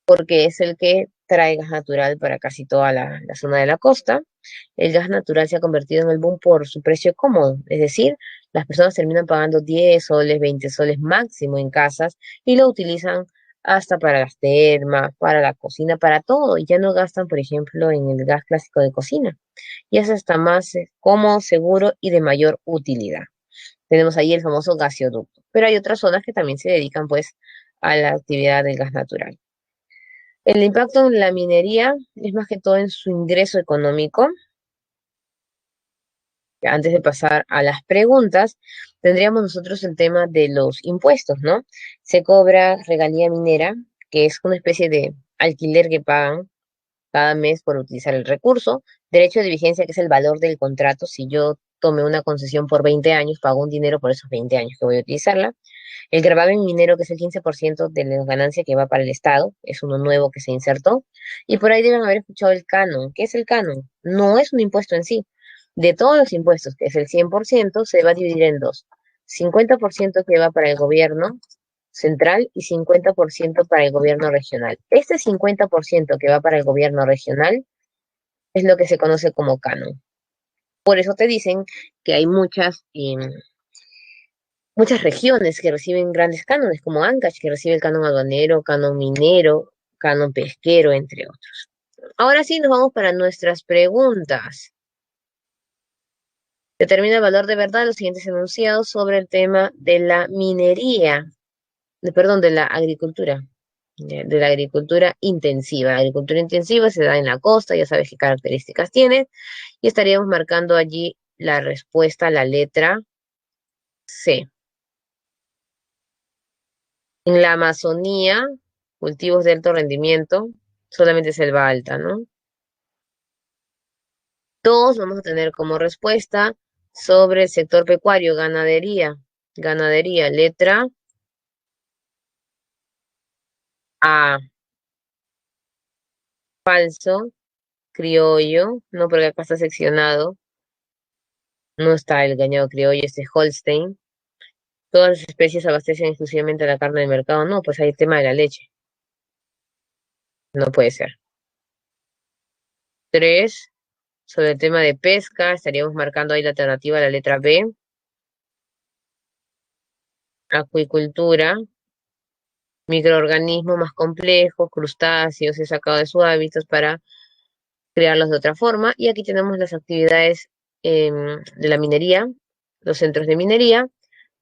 porque es el que trae gas natural para casi toda la zona de la costa. El gas natural se ha convertido en el boom por su precio cómodo, es decir, las personas terminan pagando 10 soles, 20 soles máximo en casas y lo utilizan hasta para las termas, para la cocina, para todo, y ya no gastan, por ejemplo, en el gas clásico de cocina. Y es hasta más cómodo, seguro y de mayor utilidad. Tenemos ahí el famoso gaseoducto, pero hay otras zonas que también se dedican pues a la actividad del gas natural. El impacto en la minería es más que todo en su ingreso económico. Antes de pasar a las preguntas, tendríamos nosotros el tema de los impuestos, ¿no? Se cobra regalía minera, que es una especie de alquiler que pagan cada mes por utilizar el recurso. Derecho de vigencia, que es el valor del contrato. Si yo tomé una concesión por 20 años, pago un dinero por esos 20 años que voy a utilizarla. El gravamen minero, que es el 15% de la ganancia que va para el Estado, es uno nuevo que se insertó. Y por ahí deben haber escuchado el canon. ¿Qué es el canon? No es un impuesto en sí. De todos los impuestos, que es el 100%, se va a dividir en dos. 50% que va para el gobierno central y 50% para el gobierno regional. Este 50% que va para el gobierno regional es lo que se conoce como canon. Por eso te dicen que hay muchas regiones que reciben grandes cánones, como Ancash, que recibe el canon aduanero, canon minero, canon pesquero, entre otros. Ahora sí, nos vamos para nuestras preguntas. Determina el valor de verdad de los siguientes enunciados sobre el tema de la minería, perdón, de la agricultura, de la agricultura intensiva. La agricultura intensiva se da en la costa, ya sabes qué características tiene, y estaríamos marcando allí la respuesta a la letra C. En la Amazonía, cultivos de alto rendimiento, solamente selva alta, ¿no? Todos vamos a tener como respuesta sobre el sector pecuario, ganadería. Ganadería, letra A. Falso, criollo, no, porque acá está seccionado. No está el ganado criollo, este Holstein. Todas las especies abastecen exclusivamente a la carne de mercado. No, pues hay el tema de la leche. No puede ser. 3. Sobre el tema de pesca, estaríamos marcando ahí la alternativa, la letra B. Acuicultura, microorganismos más complejos, crustáceos, he sacado de sus hábitats para crearlos de otra forma. Y aquí tenemos las actividades de la minería, los centros de minería,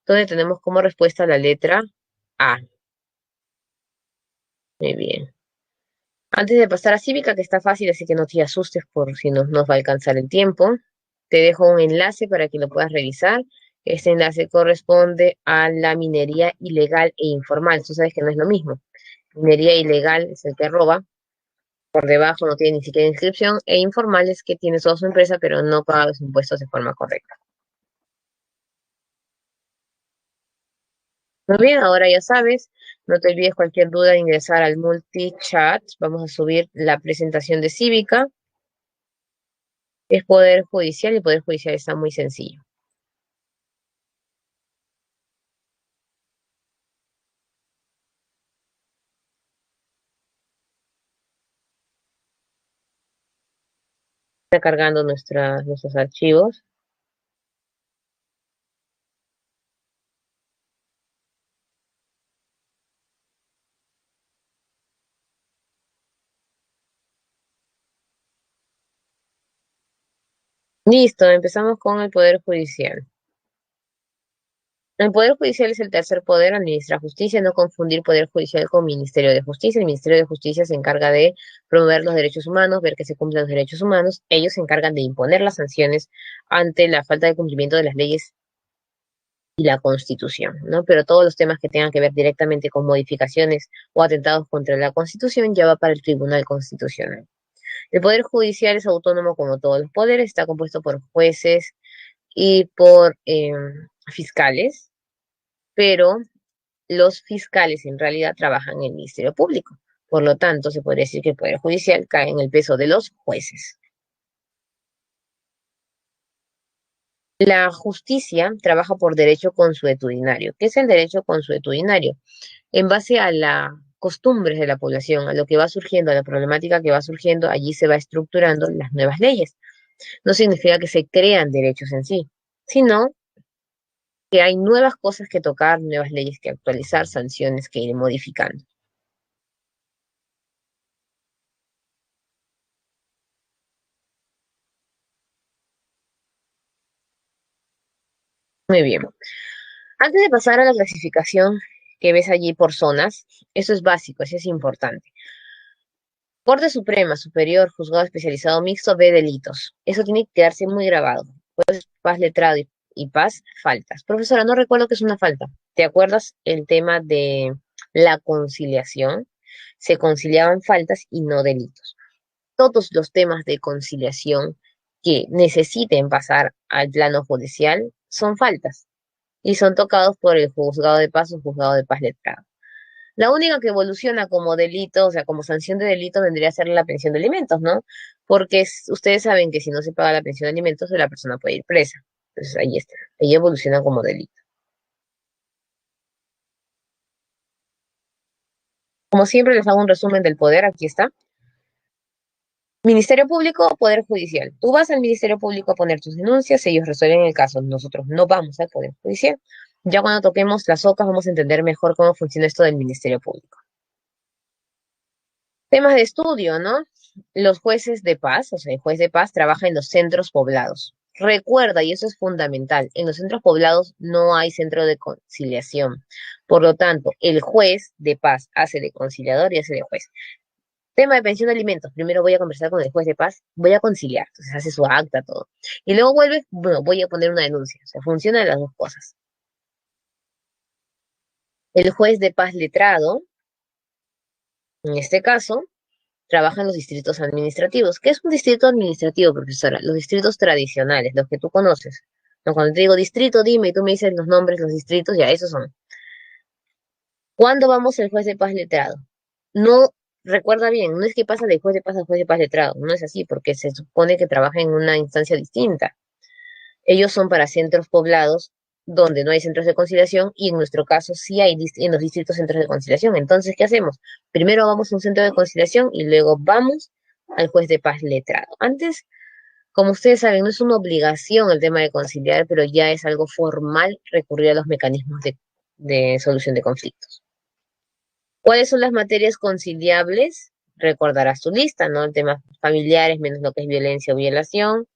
donde tenemos como respuesta la letra A. Muy bien. Antes de pasar a cívica, que está fácil, así que no te asustes por si no nos va a alcanzar el tiempo, te dejo un enlace para que lo puedas revisar. Este enlace corresponde a la minería ilegal e informal. Tú sabes que no es lo mismo. Minería ilegal es el que roba, por debajo no tiene ni siquiera inscripción, e informal es que tiene toda su empresa, pero no paga los impuestos de forma correcta. Muy bien, ahora ya sabes, no te olvides cualquier duda de ingresar al multichat. Vamos a subir la presentación de Cívica. Es Poder Judicial y Poder Judicial está muy sencillo. Está cargando nuestros archivos. Listo, empezamos con el Poder Judicial. El Poder Judicial es el tercer poder, administra justicia, no confundir Poder Judicial con Ministerio de Justicia. El Ministerio de Justicia se encarga de promover los derechos humanos, ver que se cumplan los derechos humanos. Ellos se encargan de imponer las sanciones ante la falta de cumplimiento de las leyes y la Constitución, ¿no? Pero todos los temas que tengan que ver directamente con modificaciones o atentados contra la Constitución ya va para el Tribunal Constitucional. El Poder Judicial es autónomo como todos los poderes, está compuesto por jueces y por fiscales, pero los fiscales en realidad trabajan en el Ministerio Público. Por lo tanto, se podría decir que el Poder Judicial cae en el peso de los jueces. La justicia trabaja por derecho consuetudinario. ¿Qué es el derecho consuetudinario? En base a las costumbres de la población, a lo que va surgiendo, a la problemática que va surgiendo, allí se va estructurando las nuevas leyes. No significa que se crean derechos en sí, sino que hay nuevas cosas que tocar, nuevas leyes que actualizar, sanciones que ir modificando. Muy bien. Antes de pasar a la clasificación que ves allí por zonas, eso es básico, eso es importante. Corte Suprema, Superior, Juzgado Especializado Mixto, ve delitos. Eso tiene que quedarse muy grabado. Pues paz letrado y paz, faltas. Profesora, no recuerdo qué es una falta. ¿Te acuerdas el tema de la conciliación? Se conciliaban faltas y no delitos. Todos los temas de conciliación que necesiten pasar al plano judicial son faltas y son tocados por el juzgado de paz o juzgado de paz letrado. La única que evoluciona como delito, o sea, como sanción de delito, vendría a ser la pensión de alimentos, ¿no? Porque ustedes saben que si no se paga la pensión de alimentos, la persona puede ir presa. Entonces ahí está, ahí evoluciona como delito. Como siempre, les hago un resumen del poder, aquí está. Ministerio Público o Poder Judicial. Tú vas al Ministerio Público a poner tus denuncias, ellos resuelven el caso. Nosotros no vamos al Poder Judicial. Ya cuando toquemos las ocas vamos a entender mejor cómo funciona esto del Ministerio Público. Temas de estudio, ¿no? Los jueces de paz, o sea, el juez de paz trabaja en los centros poblados. Recuerda, y eso es fundamental, en los centros poblados no hay centro de conciliación. Por lo tanto, el juez de paz hace de conciliador y hace de juez. Tema de pensión de alimentos. Primero voy a conversar con el juez de paz, voy a conciliar. Entonces hace su acta, todo. Y luego vuelve, bueno, voy a poner una denuncia. O sea, funciona de las dos cosas. El juez de paz letrado, en este caso, trabaja en los distritos administrativos. ¿Qué es un distrito administrativo, profesora? Los distritos tradicionales, los que tú conoces. No, cuando te digo distrito, dime y tú me dices los nombres, los distritos, ya, esos son. ¿Cuándo vamos al juez de paz letrado? No, recuerda bien, no es que pasa del juez de paz al juez de paz letrado, no es así, porque se supone que trabaja en una instancia distinta. Ellos son para centros poblados donde no hay centros de conciliación y en nuestro caso sí hay en los distritos centros de conciliación. Entonces, ¿qué hacemos? Primero vamos a un centro de conciliación y luego vamos al juez de paz letrado. Antes, como ustedes saben, no es una obligación el tema de conciliar, pero ya es algo formal recurrir a los mecanismos de solución de conflictos. ¿Cuáles son las materias conciliables? Recordarás tu lista, ¿no? El tema familiares, menos lo que es violencia o violación,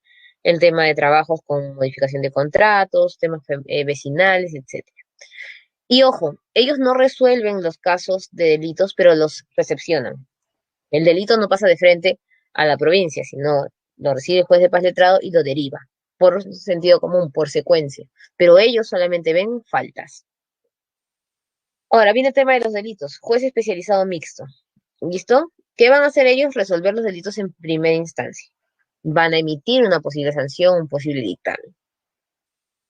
el tema de trabajos con modificación de contratos, temas vecinales, etcétera. Y ojo, ellos no resuelven los casos de delitos, pero los recepcionan. El delito no pasa de frente a la provincia, sino lo recibe el juez de paz letrado y lo deriva, por sentido común, por secuencia. Pero ellos solamente ven faltas. Ahora viene el tema de los delitos. Juez especializado mixto. ¿Listo? ¿Qué van a hacer ellos? Resolver los delitos en primera instancia. Van a emitir una posible sanción, un posible dictamen.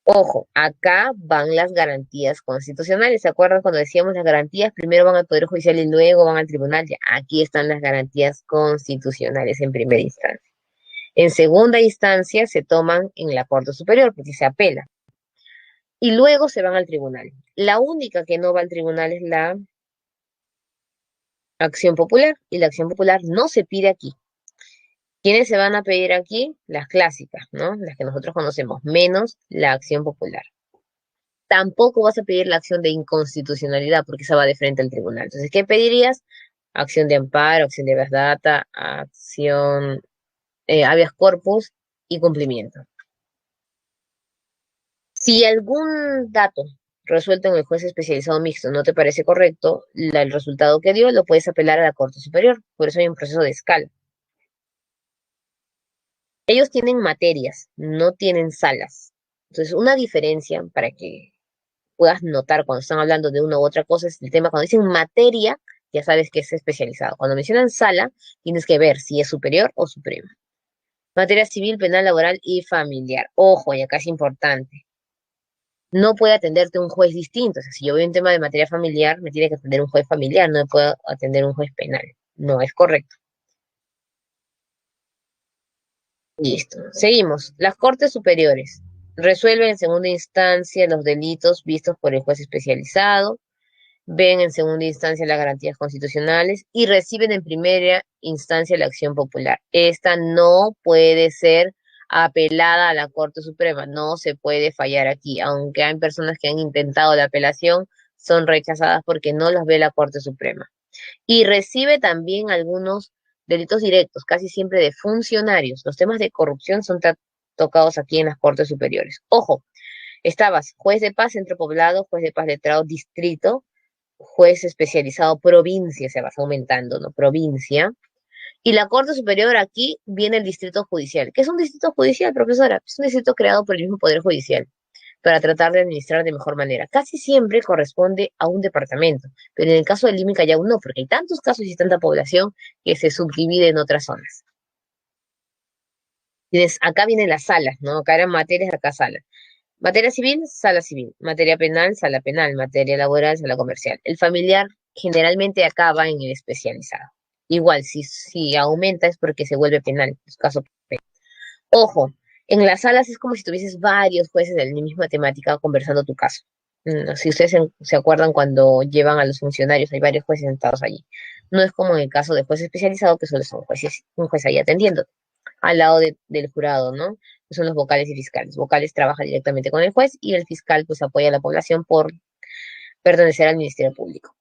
Ojo, acá van las garantías constitucionales. ¿Se acuerdan cuando decíamos las garantías? Primero van al Poder Judicial y luego van al tribunal. Ya, aquí están las garantías constitucionales en primera instancia. En segunda instancia se toman en la Corte Superior porque se apela. Y luego se van al tribunal. La única que no va al tribunal es la acción popular. Y la acción popular no se pide aquí. ¿Quiénes se van a pedir aquí? Las clásicas, ¿no? Las que nosotros conocemos, menos la acción popular. Tampoco vas a pedir la acción de inconstitucionalidad porque esa va de frente al tribunal. Entonces, ¿qué pedirías? Acción de amparo, acción de habeas data, acción habeas corpus y cumplimiento. Si algún dato resuelto en el juez especializado mixto no te parece correcto, el resultado que dio lo puedes apelar a la Corte Superior. Por eso hay un proceso de escala. Ellos tienen materias, no tienen salas. Entonces, una diferencia para que puedas notar cuando están hablando de una u otra cosa es el tema, cuando dicen materia, ya sabes que es especializado. Cuando mencionan sala, tienes que ver si es superior o suprema. Materia civil, penal, laboral y familiar. Ojo, y acá es importante. No puede atenderte un juez distinto. O sea, si yo veo un tema de materia familiar, me tiene que atender un juez familiar, no me puedo atender un juez penal. No es correcto. Listo. Seguimos. Las Cortes Superiores resuelven en segunda instancia los delitos vistos por el juez especializado, ven en segunda instancia las garantías constitucionales y reciben en primera instancia la acción popular. Esta no puede ser apelada a la Corte Suprema, no se puede fallar aquí, aunque hay personas que han intentado la apelación, son rechazadas porque no las ve la Corte Suprema. Y recibe también algunos delitos directos, casi siempre de funcionarios. Los temas de corrupción son tocados aquí en las Cortes Superiores. Ojo, estabas juez de paz, centro poblado, juez de paz letrado, distrito, juez especializado provincia, se va aumentando, ¿no? Provincia. Y la Corte Superior aquí viene el Distrito Judicial. ¿Qué es un distrito judicial, profesora? Es un distrito creado por el mismo Poder Judicial para tratar de administrar de mejor manera. Casi siempre corresponde a un departamento, pero en el caso del Lima Callao no, porque hay tantos casos y tanta población que se subdivide en otras zonas. Tienes, acá vienen las salas, ¿no? Acá eran materias, acá salas. Materia civil, sala civil. Materia penal, sala penal. Materia laboral, sala comercial. El familiar generalmente acaba en el especializado. Igual, si aumenta es porque se vuelve penal, es caso penal. Ojo, en las salas es como si tuvieses varios jueces de la misma temática conversando tu caso. Si ustedes se acuerdan cuando llevan a los funcionarios, hay varios jueces sentados allí. No es como en el caso de juez especializado, que solo son jueces, un juez ahí atendiendo al lado del jurado, ¿no? Que son los vocales y fiscales. Vocales trabaja directamente con el juez y el fiscal pues apoya a la población por pertenecer al Ministerio Público.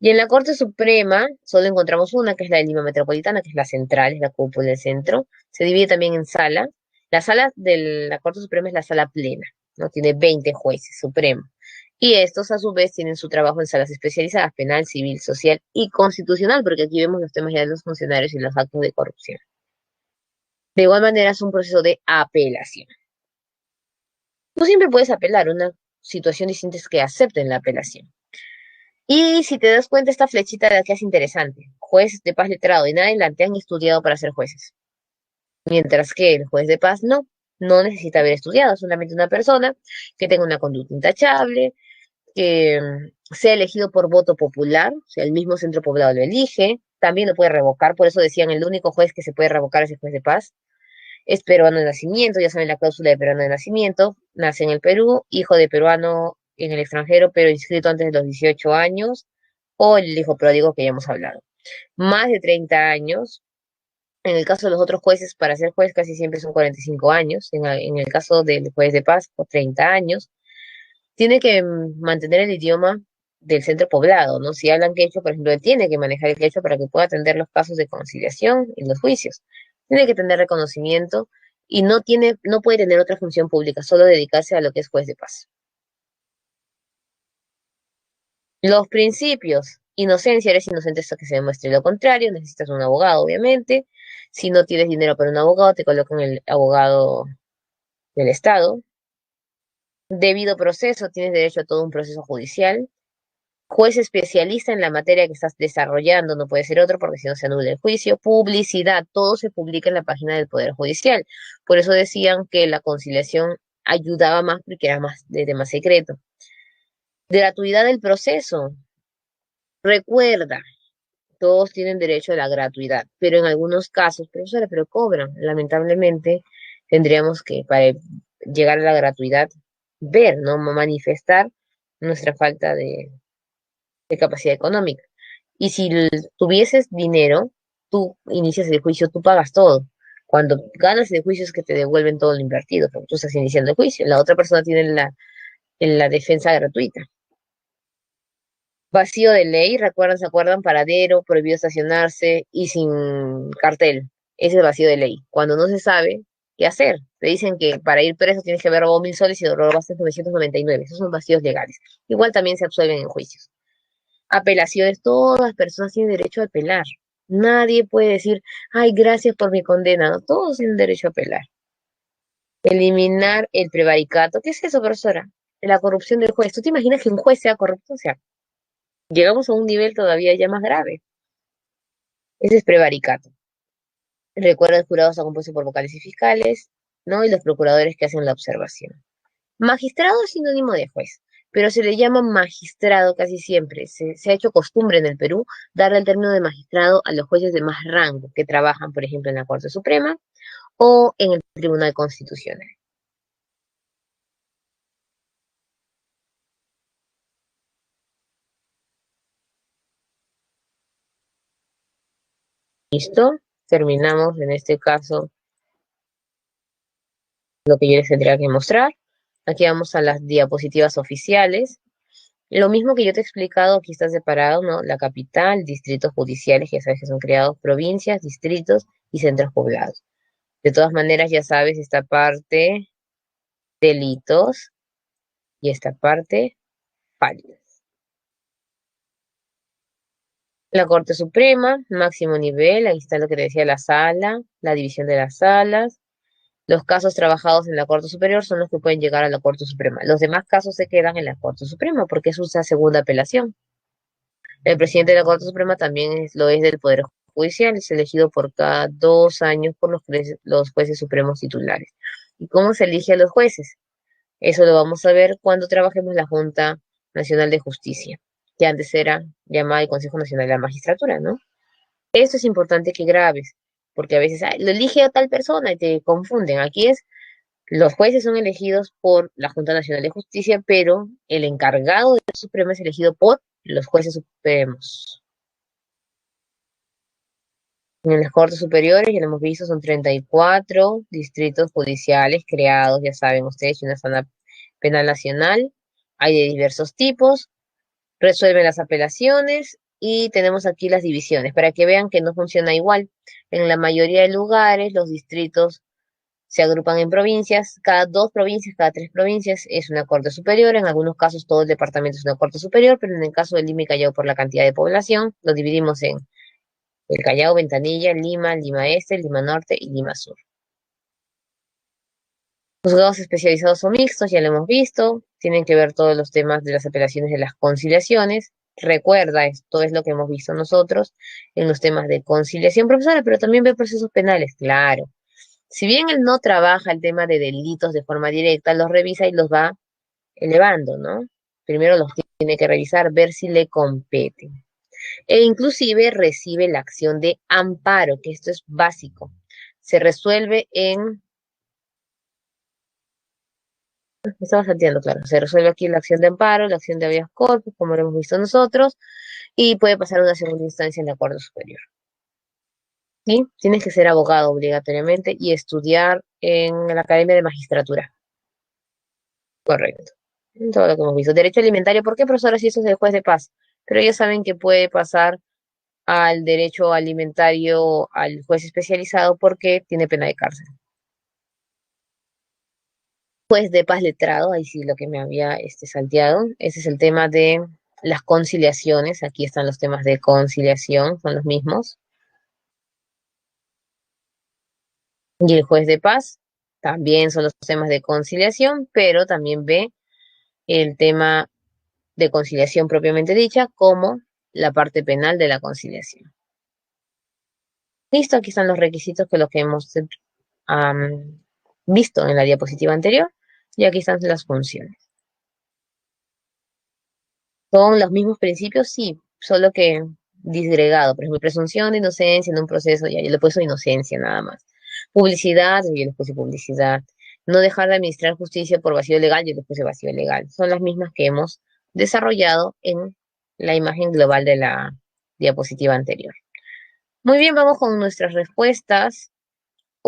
Y en la Corte Suprema solo encontramos una, que es la de Lima Metropolitana, que es la central, es la cúpula del centro. Se divide también en salas. La sala de la Corte Suprema es la sala plena, ¿no? Tiene 20 jueces supremos. Y estos, a su vez, tienen su trabajo en salas especializadas, penal, civil, social y constitucional, porque aquí vemos los temas ya de los funcionarios y los actos de corrupción. De igual manera, es un proceso de apelación. Tú siempre puedes apelar, una situación distinta es que acepten la apelación. Y si te das cuenta, esta flechita de aquí es interesante. Juez de paz letrado y en adelante han estudiado para ser jueces. Mientras que el juez de paz no necesita haber estudiado, solamente una persona que tenga una conducta intachable, que sea elegido por voto popular, o sea, el mismo centro poblado lo elige, también lo puede revocar, por eso decían el único juez que se puede revocar es el juez de paz. Es peruano de nacimiento, ya saben la cláusula de peruano de nacimiento, nace en el Perú, hijo de peruano en el extranjero, pero inscrito antes de los 18 años, o el hijo pródigo que ya hemos hablado. Más de 30 años, en el caso de los otros jueces, para ser juez casi siempre son 45 años, en el caso del juez de paz, 30 años, tiene que mantener el idioma del centro poblado, ¿no? Si hablan quechua, por ejemplo, él tiene que manejar el quechua para que pueda atender los casos de conciliación en los juicios. Tiene que tener reconocimiento y no puede tener otra función pública, solo dedicarse a lo que es juez de paz. Los principios. Inocencia, eres inocente hasta que se demuestre lo contrario, necesitas un abogado, obviamente. Si no tienes dinero para un abogado, te colocan el abogado del Estado. Debido proceso, tienes derecho a todo un proceso judicial. Juez especialista en la materia que estás desarrollando, no puede ser otro porque si no se anula el juicio. Publicidad, todo se publica en la página del Poder Judicial. Por eso decían que la conciliación ayudaba más porque era más de tema secreto. Gratuidad del proceso. Recuerda, todos tienen derecho a la gratuidad, pero en algunos casos, profesora, pero cobran. Lamentablemente, tendríamos que, para llegar a la gratuidad, ver, ¿no? Manifestar nuestra falta de capacidad económica. Y si tuvieses dinero, tú inicias el juicio, tú pagas todo. Cuando ganas el juicio es que te devuelven todo lo invertido, porque tú estás iniciando el juicio. La otra persona tiene la defensa gratuita. Vacío de ley, ¿se acuerdan? Paradero, prohibido estacionarse y sin cartel. Ese es vacío de ley. Cuando no se sabe qué hacer. Te dicen que para ir preso tienes que haber robado 1.000 soles y lo robaste en 999. Esos son vacíos legales. Igual también se absuelven en juicios. Apelaciones, todas las personas tienen derecho a apelar. Nadie puede decir, ay, gracias por mi condena. No, todos tienen derecho a apelar. Eliminar el prevaricato. ¿Qué es eso, profesora? La corrupción del juez. ¿Tú te imaginas que un juez sea corrupto? O sea, llegamos a un nivel todavía ya más grave. Ese es prevaricato. Recuerda, el jurado está compuesto por vocales y fiscales, ¿no? Y los procuradores que hacen la observación. Magistrado es sinónimo de juez, pero se le llama magistrado casi siempre. Se ha hecho costumbre en el Perú darle el término de magistrado a los jueces de más rango que trabajan, por ejemplo, en la Corte Suprema o en el Tribunal Constitucional. ¿Listo? Terminamos en este caso lo que yo les tendría que mostrar. Aquí vamos a las diapositivas oficiales. Lo mismo que yo te he explicado, aquí está separado, ¿no? La capital, distritos judiciales, que ya sabes que son creados, provincias, distritos y centros poblados. De todas maneras, ya sabes, esta parte, delitos, y esta parte, faltas. La Corte Suprema, máximo nivel, ahí está lo que te decía la sala, la división de las salas. Los casos trabajados en la Corte Superior son los que pueden llegar a la Corte Suprema. Los demás casos se quedan en la Corte Suprema porque es una segunda apelación. El presidente de la Corte Suprema también lo es del Poder Judicial, es elegido por cada 2 años por los jueces supremos titulares. ¿Y cómo se elige a los jueces? Eso lo vamos a ver cuando trabajemos la Junta Nacional de Justicia, que antes era llamada el Consejo Nacional de la Magistratura, ¿no? Esto es importante que grabes, porque a veces lo elige a tal persona y te confunden. Aquí es, los jueces son elegidos por la Junta Nacional de Justicia, pero el encargado de la Suprema es elegido por los jueces supremos. En las Cortes Superiores, ya lo hemos visto, son 34 distritos judiciales creados, ya saben ustedes, y una sala penal nacional. Hay de diversos tipos, resuelven las apelaciones y tenemos aquí las divisiones para que vean que no funciona igual. En la mayoría de lugares, los distritos se agrupan en provincias, cada 2 provincias, cada 3 provincias es una corte superior, en algunos casos todo el departamento es una corte superior, pero en el caso del Lima y Callao por la cantidad de población, lo dividimos en el Callao, Ventanilla, Lima, Lima Este, Lima Norte y Lima Sur. Juzgados especializados o mixtos, ya lo hemos visto, tienen que ver todos los temas de las apelaciones de las conciliaciones. Recuerda, esto es lo que hemos visto nosotros en los temas de conciliación, profesora, pero también ve procesos penales, claro. Si bien él no trabaja el tema de delitos de forma directa, los revisa y los va elevando, ¿no? Primero los tiene que revisar, ver si le competen. E inclusive recibe la acción de amparo, que esto es básico. Se resuelve en, me estaba salteando, claro, se resuelve aquí la acción de amparo, la acción de habeas corpus, como lo hemos visto nosotros, y puede pasar a una segunda instancia en la Corte Superior. ¿Sí? Tienes que ser abogado obligatoriamente y estudiar en la Academia de Magistratura. Correcto. Todo lo que hemos visto. Derecho alimentario, ¿por qué, profesora, si eso es del juez de paz? Pero ellos saben que puede pasar al derecho alimentario al juez especializado porque tiene pena de cárcel. Juez de paz letrado, ahí sí lo que me había salteado. Ese es el tema de las conciliaciones. Aquí están los temas de conciliación, son los mismos. Y el juez de paz también son los temas de conciliación, pero también ve el tema de conciliación propiamente dicha como la parte penal de la conciliación. Listo, aquí están los requisitos que los que hemos visto en la diapositiva anterior y aquí están las funciones. ¿Son los mismos principios? Sí, solo que disgregado. Por ejemplo, presunción de inocencia en un proceso, ya yo le he puesto inocencia nada más. Publicidad, yo le puse publicidad. No dejar de administrar justicia por vacío legal, yo le puse vacío legal. Son las mismas que hemos desarrollado en la imagen global de la diapositiva anterior. Muy bien, vamos con nuestras respuestas.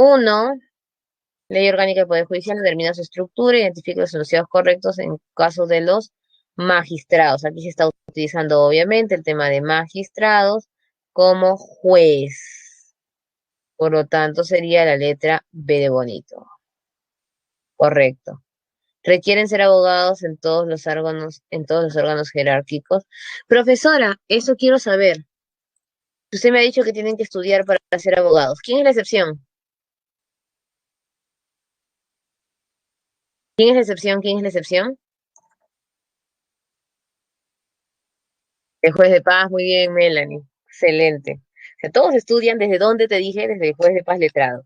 Uno, Ley Orgánica del Poder Judicial determina su estructura, identifica los enunciados correctos en caso de los magistrados. Aquí se está utilizando obviamente el tema de magistrados como juez. Por lo tanto, sería la letra B de bonito. Correcto. Requieren ser abogados en todos los órganos jerárquicos. Profesora, eso quiero saber. Usted me ha dicho que tienen que estudiar para ser abogados. ¿Quién es la excepción? ¿Quién es la excepción? ¿Quién es la excepción? El juez de paz, muy bien, Melanie. Excelente. O sea, todos estudian desde dónde te dije, desde el juez de paz letrado.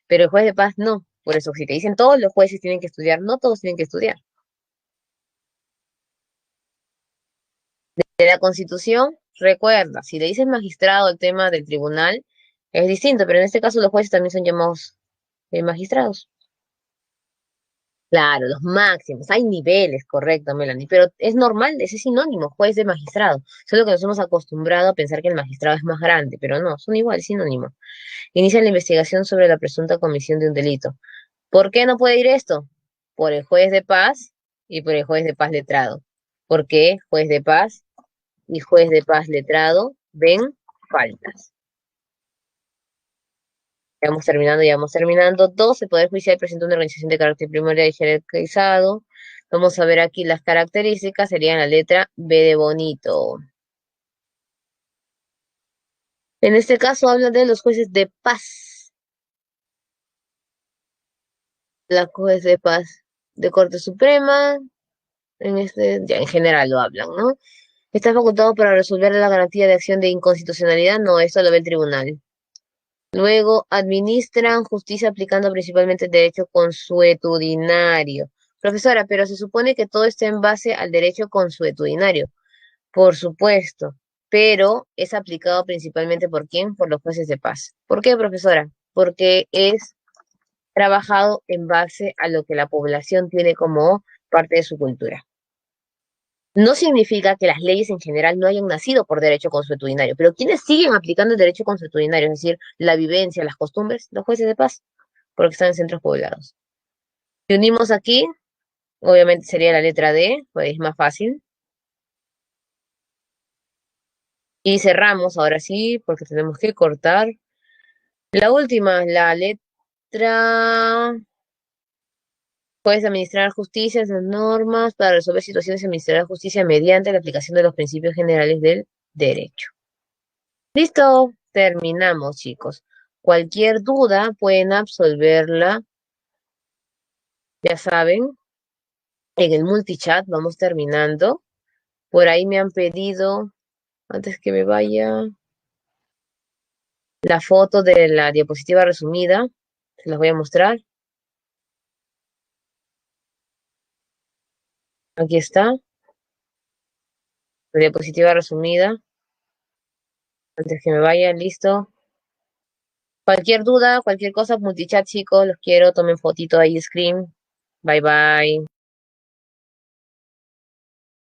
Pero el juez de paz no. Por eso, si te dicen todos los jueces tienen que estudiar, no todos tienen que estudiar. De la Constitución, recuerda, si le dices magistrado el tema del tribunal, es distinto, pero en este caso los jueces también son llamados magistrados. Claro, los máximos, hay niveles, correcto, Melanie, pero es normal, ese es sinónimo, juez de magistrado. Solo que nos hemos acostumbrado a pensar que el magistrado es más grande, pero no, son igual, sinónimo. Inicia la investigación sobre la presunta comisión de un delito. ¿Por qué no puede ir esto? Por el juez de paz y por el juez de paz letrado. ¿Por qué juez de paz y juez de paz letrado ven faltas? Ya vamos terminando, ya vamos terminando. Dos, el Poder Judicial presenta una organización de carácter primordial y jerarquizado. Vamos a ver aquí las características, serían la letra B de bonito. En este caso habla de los jueces de paz. La juez de paz de Corte Suprema, ya en general lo hablan, ¿no? Está facultado para resolver la garantía de acción de inconstitucionalidad, no, esto lo ve el tribunal. Luego, administran justicia aplicando principalmente el derecho consuetudinario. Profesora, pero se supone que todo está en base al derecho consuetudinario. Por supuesto, pero es aplicado principalmente ¿por quién? Por los jueces de paz. ¿Por qué, profesora? Porque es trabajado en base a lo que la población tiene como parte de su cultura. No significa que las leyes en general no hayan nacido por derecho consuetudinario, pero quienes siguen aplicando el derecho consuetudinario, es decir, la vivencia, las costumbres, los jueces de paz, porque están en centros poblados. Si unimos aquí, obviamente sería la letra D, pues es más fácil. Y cerramos ahora sí, porque tenemos que cortar. La última, la letra. Puedes administrar justicia, las normas para resolver situaciones y administrar justicia mediante la aplicación de los principios generales del derecho. Listo, terminamos, chicos. Cualquier duda pueden absolverla, ya saben, en el multichat. Vamos terminando. Por ahí me han pedido, antes que me vaya, la foto de la diapositiva resumida. Se las voy a mostrar. Aquí está, la diapositiva resumida. Antes que me vaya, listo. Cualquier duda, cualquier cosa, multichat, chicos, los quiero. Tomen fotito ahí, screen. Bye bye.